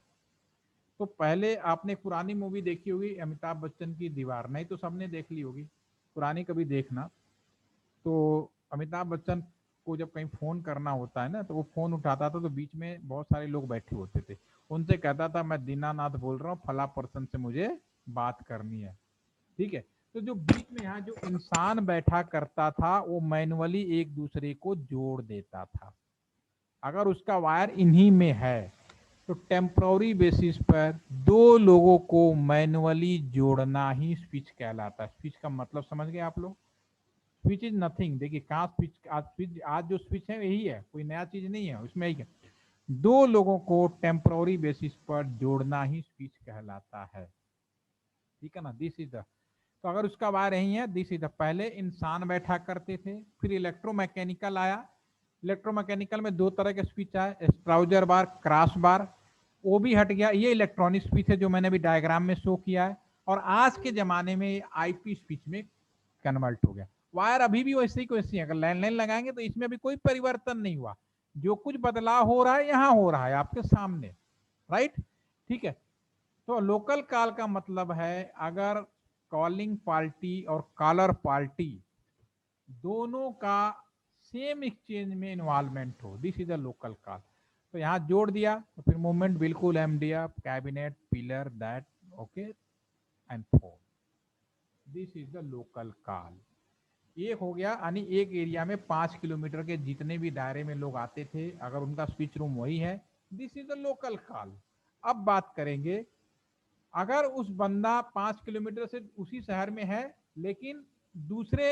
तो पहले आपने पुरानी मूवी देखी होगी अमिताभ बच्चन की दीवार, नहीं तो सबने देख ली होगी, पुरानी कभी देखना। तो अमिताभ बच्चन को जब कहीं फोन करना होता है ना तो वो फोन उठाता था तो बीच में बहुत सारे लोग बैठे होते थे। उनसे कहता था मैं दीनानाथ बोल रहा हूँ, फला पर्सन से मुझे बात करनी है। ठीक है, तो जो बीच में यहाँ जो इंसान बैठा करता था वो मैनुअली एक दूसरे को जोड़ देता था। अगर उसका वायर इन्हीं में है तो टेम्पररी बेसिस पर 2 लोगों को मैनुअली जोड़ना ही स्विच कहलाता है। स्विच का मतलब समझ गए आप लोग? Switch is nothing. देखिए कहाँ स्विच, आज जो स्विच है यही है, कोई नया चीज नहीं है उसमें। यही दो लोगों को टेम्पररी बेसिस पर जोड़ना ही स्विच कहलाता है, ठीक है ना। दिस इज द, तो अगर उसका वायर नहीं है, दिस इज द, पहले इंसान बैठा करते थे, फिर इलेक्ट्रोमैकेनिकल आया। इलेक्ट्रोमैकेनिकल में दो तरह के स्विच आए, स्ट्राउजर बार, क्रॉस बार, वो भी हट गया। ये इलेक्ट्रॉनिक स्विच है जो मैंने भी डायग्राम में शो किया है, और आज के जमाने में आईपी स्विच में कन्वर्ट हो गया। वायर अभी भी वैसे ही वैसी है, अगर लैंडलाइन लगाएंगे तो इसमें अभी कोई परिवर्तन नहीं हुआ। जो कुछ बदलाव हो रहा है यहाँ हो रहा है आपके सामने, राइट, ठीक है। तो लोकल कॉल का मतलब है अगर कॉलिंग पार्टी और कॉलर पार्टी दोनों का सेम एक्सचेंज में इन्वॉल्वमेंट हो, this is a local call. तो यहाँ जोड़ दिया तो फिर मूवमेंट बिल्कुल MDF, cabinet, pillar, that, okay and phone, this is the local call. एक हो गया, यानी एक एरिया में 5 किलोमीटर के जितने भी दायरे में लोग आते थे, अगर उनका स्विच रूम वही है, this is the local call. अब बात करेंगे, अगर उस बंदा 5 किलोमीटर से उसी शहर में है लेकिन दूसरे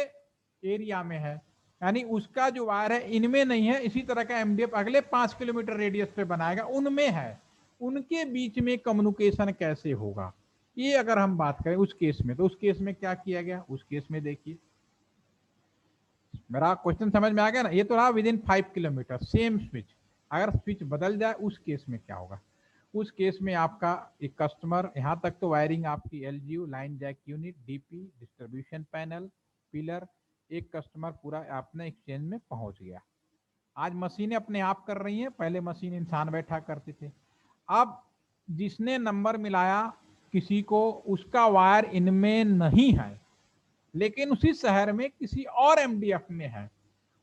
एरिया में है, यानी उसका जो वायर है इनमें नहीं है, इसी तरह का एमडीएफ अगले 5 किलोमीटर रेडियस पे बनाएगा, उनमें है, उनके बीच में कम्युनिकेशन कैसे होगा, ये अगर हम बात करें उस केस में, तो उस केस में क्या किया गया, उस केस में देखिए, मेरा क्वेश्चन समझ में आ गया ना। ये तो रहा with in 5 kilometre same switch, अगर स्विच बदल जाए उस केस में क्या होगा। उस केस में आपका एक कस्टमर, यहाँ तक तो वायरिंग आपकी LGU, line jack unit, DP, distribution panel, pillar, एक कस्टमर पूरा अपने एक्सचेंज में पहुंच गया। आज मशीनें अपने आप कर रही हैं, पहले मशीन इंसान बैठा करते थे। अब जिसने नंबर मिलाया किसी को, उसका वायर इनमें नहीं है लेकिन उसी शहर में किसी और एमडीएफ में है,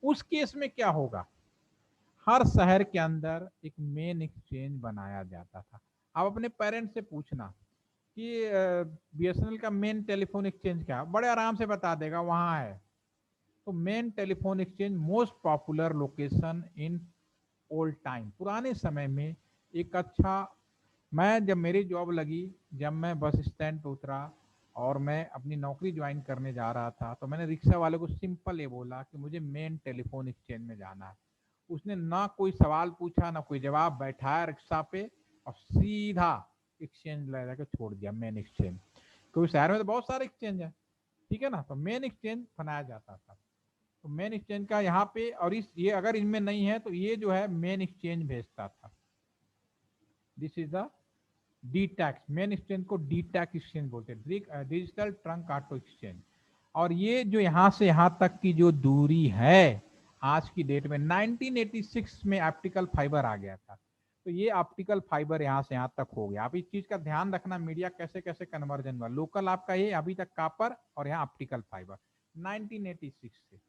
उस केस में क्या होगा, हर शहर के अंदर एक मेन एक्सचेंज बनाया जाता था। आप अपने पेरेंट्स से पूछना कि बीएसएनएल का मेन टेलीफोन एक्सचेंज क्या, बड़े आराम से बता देगा वहां है। तो main telephone exchange most popular location in old time, पुराने समय में एक अच्छा, मैं जब मेरी जॉब लगी, जब मैं बस स्टैंड पे उतरा और मैं अपनी नौकरी ज्वाइन करने जा रहा था, तो मैंने रिक्शा वाले को सिंपल ये बोला कि मुझे मेन टेलीफोन एक्सचेंज में जाना है। उसने ना कोई सवाल पूछा ना कोई जवाब, बैठाया रिक्शा पे और सीधा एक्सचेंज ले जाकर छोड़ दिया, मेन एक्सचेंज। क्योंकि शहर में तो बहुत सारे एक्सचेंज है, ठीक है ना, तो मेन एक्सचेंज बनाया जाता था। तो मेन एक्सचेंज का यहाँ पे, और इस ये अगर इनमें नहीं है तो ये जो है मेन एक्सचेंज भेजता था, this is the D tax, main exchange को डी टैक्स एक्सचेंज बोलते हैं, डिजिटल ट्रंक ऑटो एक्सचेंज। और ये जो यहाँ से यहाँ तक की जो दूरी है, आज की डेट में 1986 में ऑप्टिकल फाइबर आ गया था, तो ये ऑप्टिकल फाइबर यहाँ से यहाँ तक हो गया। आप इस चीज का ध्यान रखना, मीडिया कैसे कैसे कन्वर्जन हुआ, लोकल आपका ये अभी तक कॉपर और यहाँ ऑप्टिकल फाइबर 1986 से,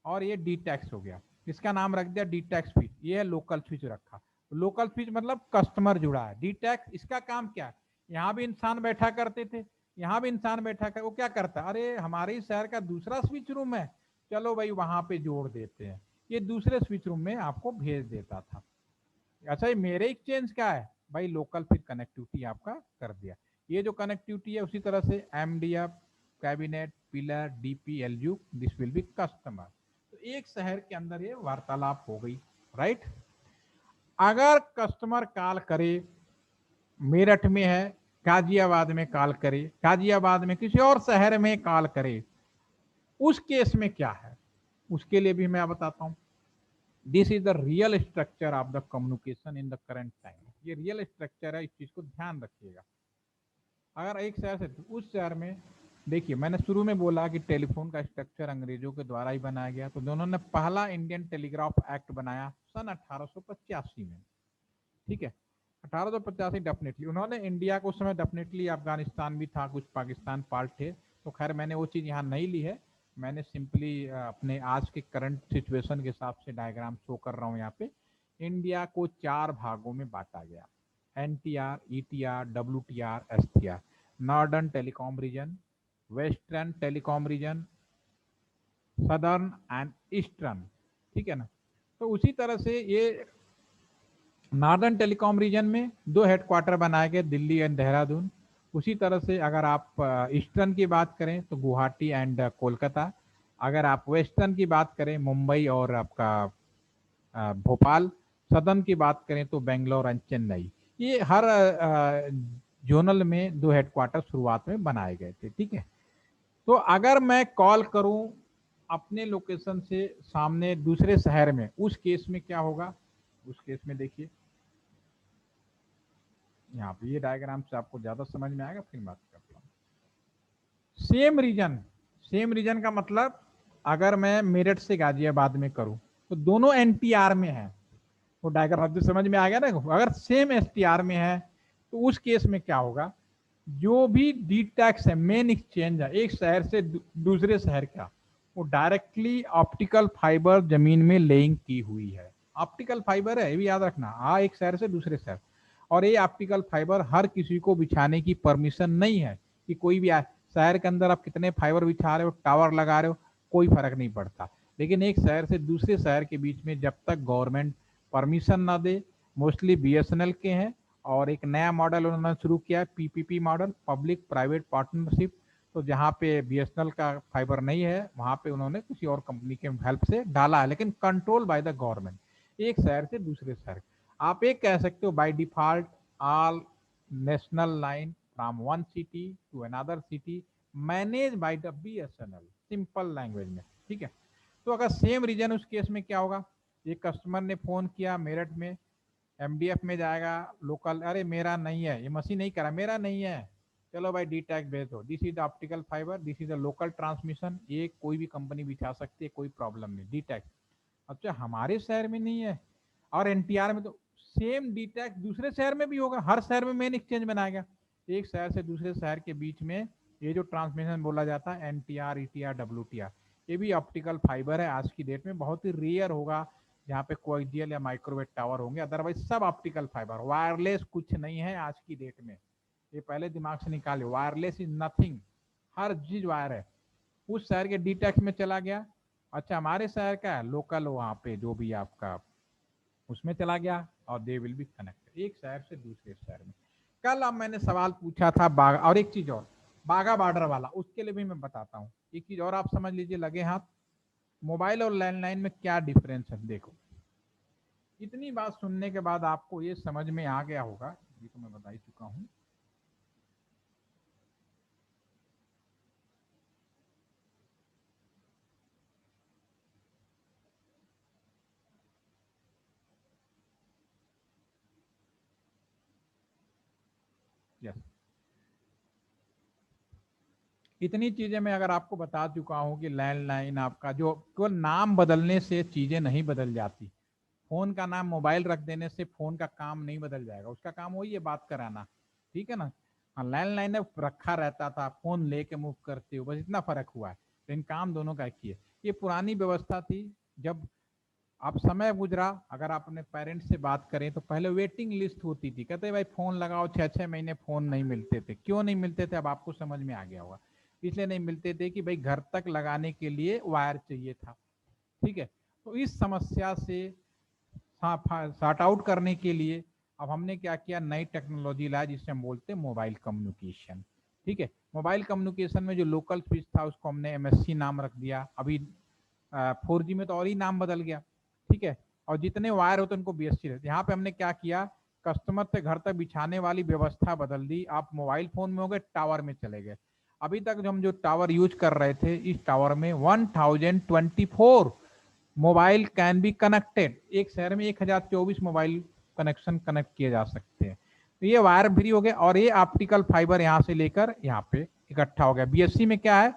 और ये डी टैक्स हो गया, इसका नाम रख दिया डी टैक्स स्विच, ये है लोकल स्विच रखा। लोकल स्विच मतलब कस्टमर जुड़ा है। डी टैक्स इसका काम क्या है, यहाँ भी इंसान बैठा करते थे, यहाँ भी इंसान बैठा कर, वो क्या करता, अरे हमारे ही शहर का दूसरा स्विच रूम है, चलो भाई वहां पे जोड़ देते हैं, ये दूसरे स्विच रूम में आपको भेज देता था। अच्छा ये मेरे एक्सचेंज का है भाई, लोकल फिर कनेक्टिविटी आपका कर दिया। ये जो कनेक्टिविटी है उसी तरह से MDF, cabinet, pillar, DP, LU, this will be customer. तो एक शहर के अंदर ये वार्तालाप हो गई, राइट। अगर कस्टमर कॉल करे, मेरठ में है, गाजियाबाद में कॉल करे, गाजियाबाद में किसी और शहर में कॉल करे, उस केस में क्या है, उसके लिए भी मैं बताता हूं। This is the real structure of the communication in the current time, ये रियल स्ट्रक्चर है, इस चीज को ध्यान रखिएगा। अगर एक शहर से उस शहर में, देखिए मैंने शुरू में बोला कि टेलीफोन का स्ट्रक्चर अंग्रेजों के द्वारा ही बनाया गया, तो दोनों ने पहला इंडियन टेलीग्राफ एक्ट बनाया सन 1885 में, ठीक है, 1885 डेफिनेटली। उन्होंने इंडिया को उस समय डेफिनेटली अफगानिस्तान भी था, कुछ पाकिस्तान पार्ट थे, तो खैर मैंने वो चीज़ यहाँ नहीं ली है, मैंने सिंपली अपने आज के करंट सिचुएशन के हिसाब से डायग्राम शो कर रहा हूँ। यहाँ पे इंडिया को 4 भागों में बांटा गया, NTR, ETR, WTR, STR, northern telecom region, western telecom region, southern and eastern, ठीक है ना। तो उसी तरह से ये नॉर्दर्न टेलीकॉम रीजन में 2 हेडक्वार्टर बनाए गए, दिल्ली एंड देहरादून। उसी तरह से अगर आप ईस्टर्न की बात करें तो गुवाहाटी एंड कोलकाता, अगर आप वेस्टर्न की बात करें मुंबई और आपका भोपाल, सदर्न की बात करें तो बेंगलोर एंड चेन्नई, ये हर जोनल में 2 हेडक्वार्टर शुरुआत में बनाए गए थे। ठीक है, तो अगर मैं कॉल करूं अपने लोकेशन से सामने दूसरे शहर में, उस केस में क्या होगा? उस केस में देखिए यहाँ पे ये डायग्राम से आपको ज्यादा समझ में आएगा, फिर बात करता हूँ। सेम रीजन का मतलब अगर मैं मेरठ से गाजियाबाद में करूं तो दोनों एनटीआर में है, वो डायग्राम जो समझ में आ गया ना। अगर सेम एसटीआर में है तो उस केस में क्या होगा, जो भी डी टैक्स है, मेन एक्सचेंज है एक शहर से दूसरे शहर का, वो डायरेक्टली ऑप्टिकल फाइबर जमीन में लेइंग की हुई है। ऑप्टिकल फाइबर है, ये भी याद रखना, हाँ, एक शहर से दूसरे शहर। और ये ऑप्टिकल फाइबर हर किसी को बिछाने की परमिशन नहीं है कि कोई भी शहर के अंदर आप कितने फाइबर बिछा रहे हो, टावर लगा रहे हो, कोई फर्क नहीं पड़ता। लेकिन एक शहर से दूसरे शहर के बीच में जब तक गवर्नमेंट परमिशन ना दे, मोस्टली बीएसएनएल के हैं, और एक नया मॉडल उन्होंने शुरू किया है PPP model, public private partnership. तो जहाँ पे बीएसएनएल का फाइबर नहीं है वहाँ पे उन्होंने किसी और कंपनी के हेल्प से डाला है, लेकिन कंट्रोल बाय द गवर्नमेंट, एक शहर से दूसरे शहर। आप एक कह सकते हो by default all national line from one city to another city manage by the BSNL, simple language में। ठीक है, तो अगर सेम रीजन, उस केस में क्या होगा, एक कस्टमर ने फोन किया मेरठ में, एमडीएफ में जाएगा लोकल, अरे मेरा नहीं है, ये मशीन नहीं करा, मेरा नहीं है, चलो भाई डी टैग भेज दो, this is the optical fibre, this is the local transmission, ये कोई भी कंपनी बिछा सकती है, कोई प्रॉब्लम नहीं, डी टैग। अच्छा हमारे शहर में नहीं है और एनटीआर में, तो सेम डी टैग दूसरे शहर में भी होगा, हर शहर में मेन एक्सचेंज बनाएगा। एक शहर से दूसरे शहर के बीच में ये जो ट्रांसमिशन बोला जाता है एनटीआर, ईटीआर, डब्ल्यूटीआर, ये भी ऑप्टिकल फाइबर है। आज की डेट में बहुत ही रेयर होगा जहाँ पे कोएक्सियल या माइक्रोवेव टावर होंगे, अदरवाइज सब ऑप्टिकल फाइबर। वायरलेस कुछ नहीं है आज की डेट में, ये पहले दिमाग से निकाले, वायरलेस इज नथिंग, हर चीज वायर है। उस शहर के डीटेक्स में चला गया, अच्छा हमारे शहर का है लोकल, वहाँ पे जो भी आपका उसमें चला गया और दे विल बी कनेक्टेड एक शहर से दूसरे शहर में। कल अब मैंने सवाल पूछा था बाघा, और एक चीज और बाघा बॉर्डर वाला, उसके लिए भी मैं बताता हूँ। एक चीज और आप समझ लीजिए, लगे हाथ, मोबाइल और लैंडलाइन में क्या डिफरेंस है। देखो इतनी बात सुनने के बाद आपको ये समझ में आ गया होगा, ये तो मैं बता ही चुका हूँ। यस, इतनी चीजें मैं अगर आपको बता चुका हूँ कि लैंडलाइन आपका जो केवल नाम बदलने से चीजें नहीं बदल जाती, फोन का नाम मोबाइल रख देने से फोन का काम नहीं बदल जाएगा, उसका काम वही है बात कराना, ठीक है ना। हाँ, लैंडलाइन रखा रहता था, फोन लेके मूव करते हो, बस इतना फर्क हुआ है, लेकिन काम दोनों का एक ही है। ये पुरानी व्यवस्था थी, जब आप समय गुजरा, अगर आप अपने पेरेंट्स से बात करें तो पहले वेटिंग लिस्ट होती थी, कहते भाई फोन लगाओ, 6-6 महीने फोन नहीं मिलते थे। क्यों नहीं मिलते थे अब आपको समझ में आ गया होगा, इसलिए नहीं मिलते थे कि भाई घर तक लगाने के लिए वायर चाहिए था। ठीक है, तो इस समस्या से सॉर्ट आउट करने के लिए अब हमने क्या किया, नई टेक्नोलॉजी लाया जिसे हम बोलते हैं मोबाइल कम्युनिकेशन। ठीक है, मोबाइल कम्युनिकेशन में जो लोकल स्विच था उसको हमने एमएससी नाम रख दिया, अभी 4G में तो और ही नाम बदल गया। ठीक है, और जितने वायर होते हैं उनको बीएससी रहते। यहाँ पे हमने क्या किया, कस्टमर से घर तक बिछाने वाली व्यवस्था बदल दी, आप मोबाइल फोन में हो गए, टावर में चले गए। अभी तक जो हम जो टावर यूज कर रहे थे, इस टावर में 1024 मोबाइल कैन बी कनेक्टेड, एक शहर में 1024 मोबाइल कनेक्शन कनेक्ट किए जा सकते हैं। तो ये वायर फ्री हो गए, और ये ऑप्टिकल फाइबर यहाँ से लेकर यहाँ पे इकट्ठा हो गया। बीएससी में क्या है,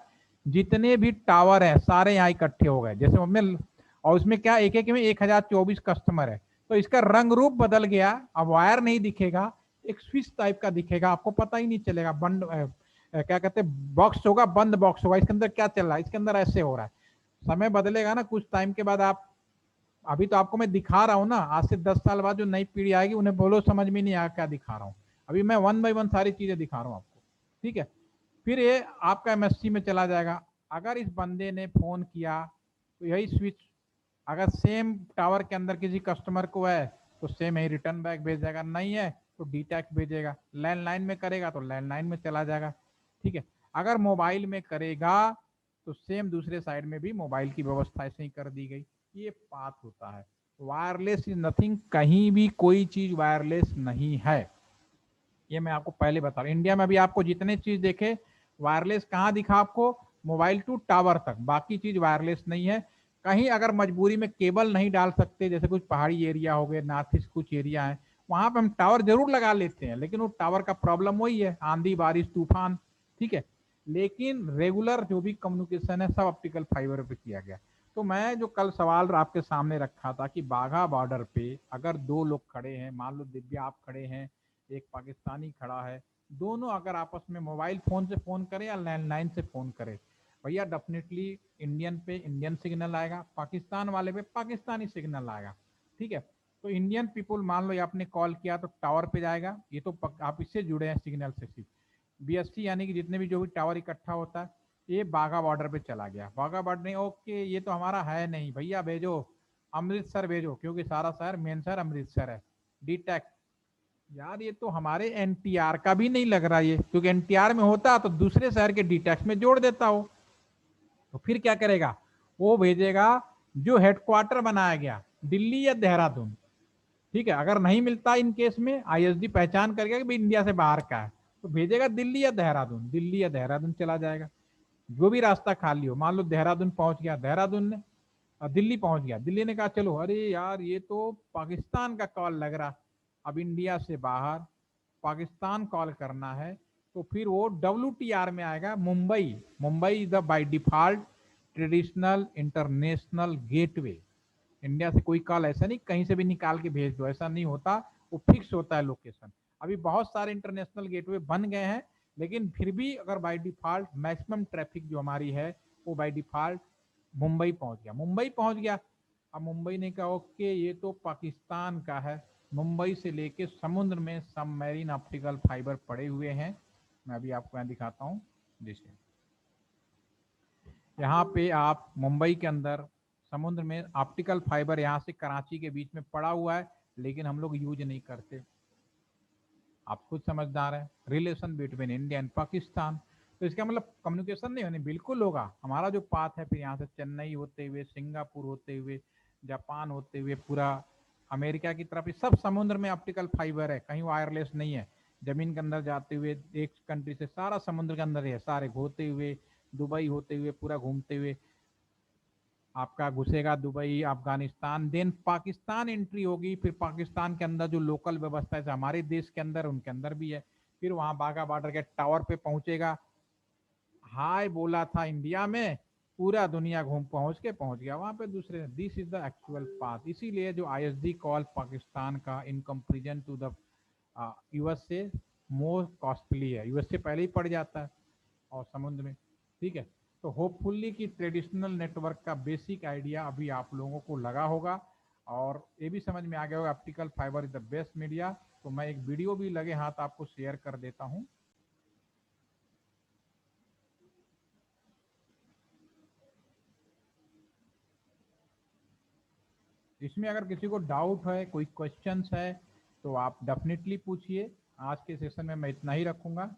जितने भी टावर है सारे यहाँ इकट्ठे हो गए, जैसे हमने, और उसमें क्या एक एक में 1024 कस्टमर है, तो इसका रंग रूप बदल गया। अब वायर नहीं दिखेगा, एक स्विच टाइप का दिखेगा, आपको पता ही नहीं चलेगा, बंद क्या कहते हैं, बॉक्स होगा, बंद बॉक्स होगा, इसके अंदर क्या चल रहा है, इसके अंदर ऐसे हो रहा है। समय बदलेगा ना कुछ टाइम के बाद, आप अभी तो आपको मैं दिखा रहा हूँ ना, आज से 10 साल बाद जो नई पीढ़ी आएगी उन्हें बोलो समझ में नहीं आया क्या दिखा रहा हूँ, अभी मैं 1 बाय 1 सारी चीजें दिखा रहा हूँ आपको। ठीक है, फिर ये आपका एमएससी में चला जाएगा। अगर इस बंदे ने फोन किया तो यही स्विच, अगर सेम टावर के अंदर किसी कस्टमर को है तो सेम यही रिटर्न बैक भेज जाएगा, नहीं है तो डीटैक भेजेगा। लैंडलाइन में करेगा तो लैंडलाइन में चला जाएगा। ठीक है, अगर मोबाइल में करेगा तो सेम दूसरे साइड में भी मोबाइल की व्यवस्था ऐसे ही कर दी गई। ये बात होता है, वायरलेस इज नथिंग, कहीं भी कोई चीज वायरलेस नहीं है, ये मैं आपको पहले बता रहा हूँ। इंडिया में भी आपको जितने चीज देखे वायरलेस कहाँ दिखा आपको, मोबाइल टू टावर तक, बाकी चीज वायरलेस नहीं है। कहीं अगर मजबूरी में केबल नहीं डाल सकते, जैसे कुछ पहाड़ी एरिया हो गए, नॉर्थ ईस्ट कुछ एरिया है, वहां पे हम टावर जरूर लगा लेते हैं, लेकिन वो टावर का प्रॉब्लम वही है, आंधी बारिश तूफान, ठीक है। लेकिन रेगुलर जो भी कम्युनिकेशन है सब ऑप्टिकल फाइबर पे किया गया। तो मैं जो कल सवाल आपके सामने रखा था कि बाघा बॉर्डर पे अगर दो लोग खड़े हैं, मान लो दिव्या आप खड़े हैं, एक पाकिस्तानी खड़ा है, दोनों अगर आपस में मोबाइल फोन से फोन करें या लैंडलाइन से फोन करें, भैया डेफिनेटली इंडियन पे इंडियन सिग्नल आएगा, पाकिस्तान वाले पे पाकिस्तानी सिग्नल आएगा, ठीक है। तो इंडियन पीपल मान लो ये आपने कॉल किया तो टावर पे जाएगा, ये तो आप इससे जुड़े हैं सिग्नल से, सिर्फ बीएसटी यानी कि जितने भी जो भी टावर इकट्ठा होता है, ये बाघा बॉर्डर पे चला गया। बाघा बॉर्डर नहीं, ओके ये तो हमारा है नहीं भैया, भेजो अमृतसर भेजो, क्योंकि सारा शहर मेन शहर अमृतसर है। डीटेक यार ये तो हमारे एनटीआर का भी नहीं लग रहा ये, क्योंकि एनटीआर में होता तो दूसरे शहर के डीटेक्स में जोड़ देता हो। तो फिर क्या करेगा, वो भेजेगा जो हेडक्वार्टर बनाया गया दिल्ली या देहरादून, ठीक है। अगर नहीं मिलता इन केस में आईएसडी पहचान करके कि भाई इंडिया से बाहर का है, तो भेजेगा दिल्ली या देहरादून, दिल्ली या देहरादून चला जाएगा। जो भी रास्ता खाली हो, मान लो देहरादून पहुंच गया देहरादून ने, और दिल्ली पहुंच गया, दिल्ली ने कहा चलो अरे यार ये तो पाकिस्तान का कॉल लग रहा, अब इंडिया से बाहर पाकिस्तान कॉल करना है, तो फिर वो WTR में आएगा Mumbai. Mumbai is the by default traditional international gateway. India से कोई कॉल ऐसा नहीं कहीं से भी निकाल के भेज दो, ऐसा नहीं होता, वो फिक्स होता है लोकेशन। अभी बहुत सारे इंटरनेशनल गेटवे बन गए हैं, लेकिन फिर भी अगर बाय डिफॉल्ट मैक्सिमम ट्रैफिक जो हमारी है वो बाय डिफॉल्ट मुंबई पहुंच गया, मुंबई पहुंच गया। अब मुंबई ने कहा ओके ये तो पाकिस्तान का है, मुंबई से लेके समुद्र में सबमरीन ऑप्टिकल फाइबर पड़े हुए हैं। मैं अभी आपको यहाँ दिखाता हूँ, जैसे यहाँ पे आप मुंबई के अंदर समुद्र में ऑप्टिकल फाइबर यहाँ से कराची के बीच में पड़ा हुआ है, लेकिन हम लोग यूज नहीं करते। आप खुद समझदार हैं, relation between India and Pakistan, तो इसका मतलब कम्युनिकेशन नहीं होने, बिल्कुल होगा। हमारा जो पाथ है फिर यहाँ से चेन्नई होते हुए, सिंगापुर होते हुए, जापान होते हुए, पूरा अमेरिका की तरफ, सब समुद्र में ऑप्टिकल फाइबर है, कहीं वायरलेस नहीं है। जमीन के अंदर जाते हुए एक कंट्री से सारा समुद्र के अंदर है, सारे होते हुए दुबई होते हुए पूरा घूमते हुए आपका घुसेगा दुबई, अफगानिस्तान, देन पाकिस्तान एंट्री होगी। फिर पाकिस्तान के अंदर जो लोकल व्यवस्था है हमारे देश के अंदर, उनके अंदर भी है। फिर वहां बाघा बॉर्डर के टावर पे पहुंचेगा, हाय बोला था इंडिया में, पूरा दुनिया घूम पहुंच गया वहां पे दूसरे। This is the actual path. इसीलिए जो आईएसडी कॉल पाकिस्तान का in comparison to the US से मोर कॉस्टली है, यूएस से पहले ही पड़ जाता है और समुद्र में, ठीक है। तो होपफुली कि ट्रेडिशनल नेटवर्क का बेसिक आइडिया अभी आप लोगों को लगा होगा और ये भी समझ में आ गया होगा optical fibre is the best media. तो मैं एक वीडियो भी लगे हाथ आपको शेयर कर देता हूं। इसमें अगर किसी को डाउट है, कोई क्वेश्चंस है, तो आप डेफिनेटली पूछिए। आज के सेशन में मैं इतना ही रखूंगा।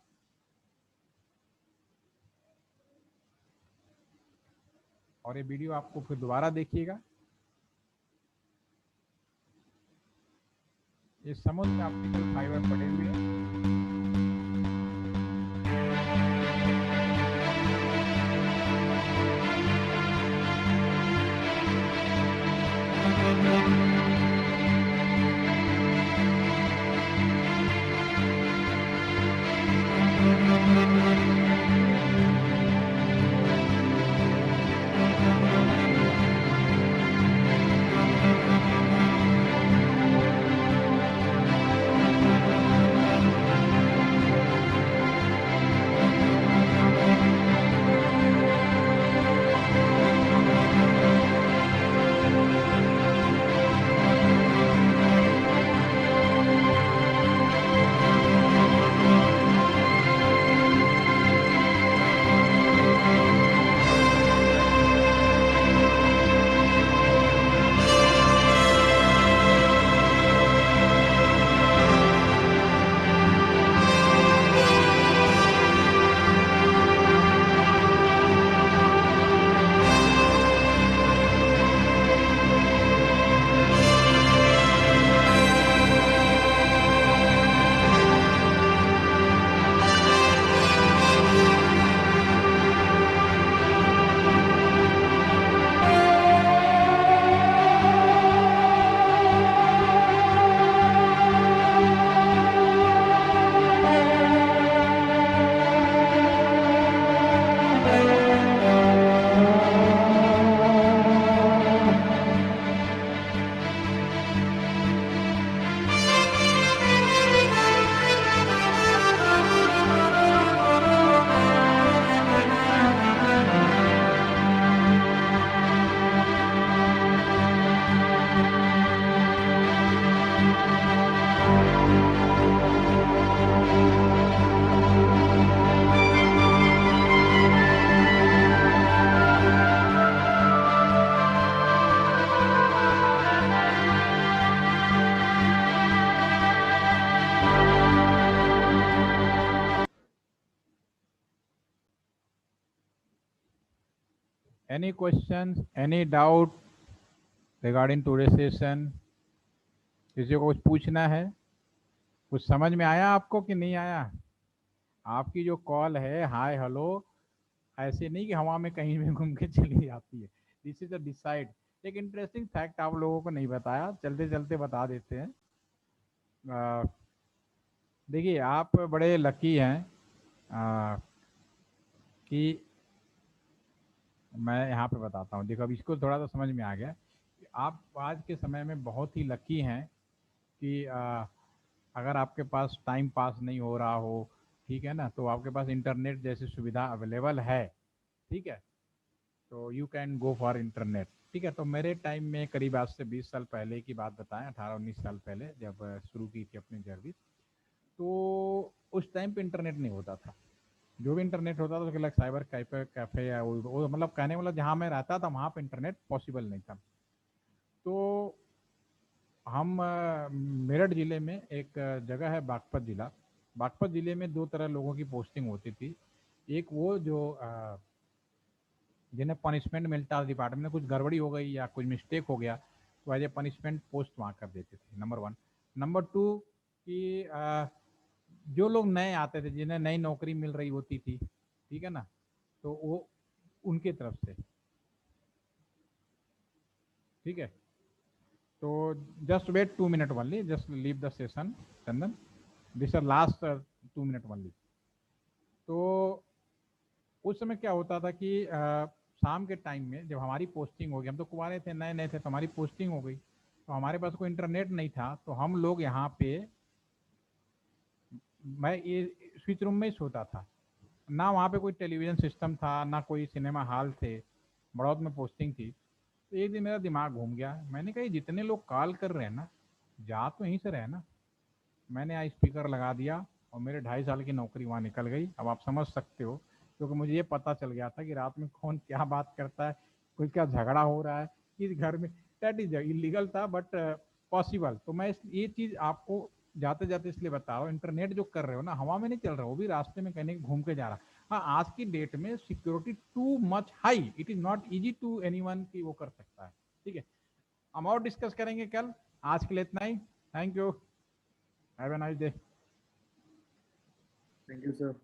और ये वीडियो आपको फिर दोबारा देखिएगा। ये समुद्र में ऑप्टिकल फाइबर पड़े हुए हैं। Any questions, any doubt regarding today's session? किसी को कुछ पूछना है? कुछ समझ में आया आपको कि नहीं आया? आपकी जो कॉल है हाय हेलो ऐसे नहीं कि हवा में कहीं भी घूम के चली जाती है. This is a decide. एक इंटरेस्टिंग फैक्ट आप लोगों को नहीं बताया, चलते चलते बता देते हैं. देखिए आप बड़े लकी हैं कि मैं यहाँ पे बताता हूँ. देखो अब इसको थोड़ा सा समझ में आ गया. आप आज के समय में बहुत ही लकी हैं कि अगर आपके पास टाइम पास नहीं हो रहा हो, ठीक है ना, तो आपके पास इंटरनेट जैसी सुविधा अवेलेबल है. ठीक है, तो you can go for internet. ठीक है, तो मेरे टाइम में करीब आज से 20 साल पहले की बात बताएं, 18-19 साल पहले जब शुरू की थी अपनी सर्विस, तो उस टाइम पे इंटरनेट नहीं होता था. जो भी इंटरनेट होता था उसके लिए साइबर कैफे या वो मतलब कहने वाला जहाँ मैं रहता था वहाँ पे इंटरनेट पॉसिबल नहीं था. तो हम मेरठ ज़िले में एक जगह है बागपत ज़िला. बागपत ज़िले में दो तरह लोगों की पोस्टिंग होती थी. एक वो जो जिन्हें पनिशमेंट मिलता है, डिपार्टमेंट में कुछ गड़बड़ी हो गई या कुछ मिस्टेक हो गया तो एज ए पनिशमेंट पोस्ट वहाँ कर देते थे. नंबर 1. नंबर 2 कि जो लोग नए आते थे जिन्हें नई नौकरी मिल रही होती थी, ठीक है ना, तो वो उनके तरफ से. ठीक है, तो just wait 2 minute only, just leave the session Chandan, this are last 2 minute only. तो उस समय क्या होता था कि शाम के टाइम में जब हमारी पोस्टिंग हो गई, हम तो कुंवारे थे, नए नए थे, तो हमारी पोस्टिंग हो गई, तो हमारे पास कोई इंटरनेट नहीं था, तो हम लोग यहाँ पे मैं ये स्विच रूम में ही सोता था. ना वहाँ पे कोई टेलीविज़न सिस्टम था, ना कोई सिनेमा हॉल थे. बड़ौद में पोस्टिंग थी. तो एक दिन मेरा दिमाग घूम गया. मैंने कहा जितने लोग कॉल कर रहे हैं ना, जा तो यहीं से रहे ना. मैंने यहाँ स्पीकर लगा दिया और मेरे 2.5 साल की नौकरी वहाँ निकल गई. अब आप समझ सकते हो, क्योंकि मुझे ये पता चल गया था कि रात में कौन क्या बात करता है, कोई क्या झगड़ा हो रहा है इस घर में. दैट इज इलीगल था बट पॉसिबल. तो मैं ये चीज़ आपको जाते जाते इसलिए बता रहा हूँ, इंटरनेट जो कर रहे हो ना हवा में नहीं चल रहा, वो भी रास्ते में कहीं घूम के जा रहा. हाँ, आज की डेट में security too much high, it is not easy to anyone कि वो कर सकता है. ठीक है, हम और डिस्कस करेंगे कल. आज के लिए इतना ही. Thank you. Have a nice day. Thank you, sir.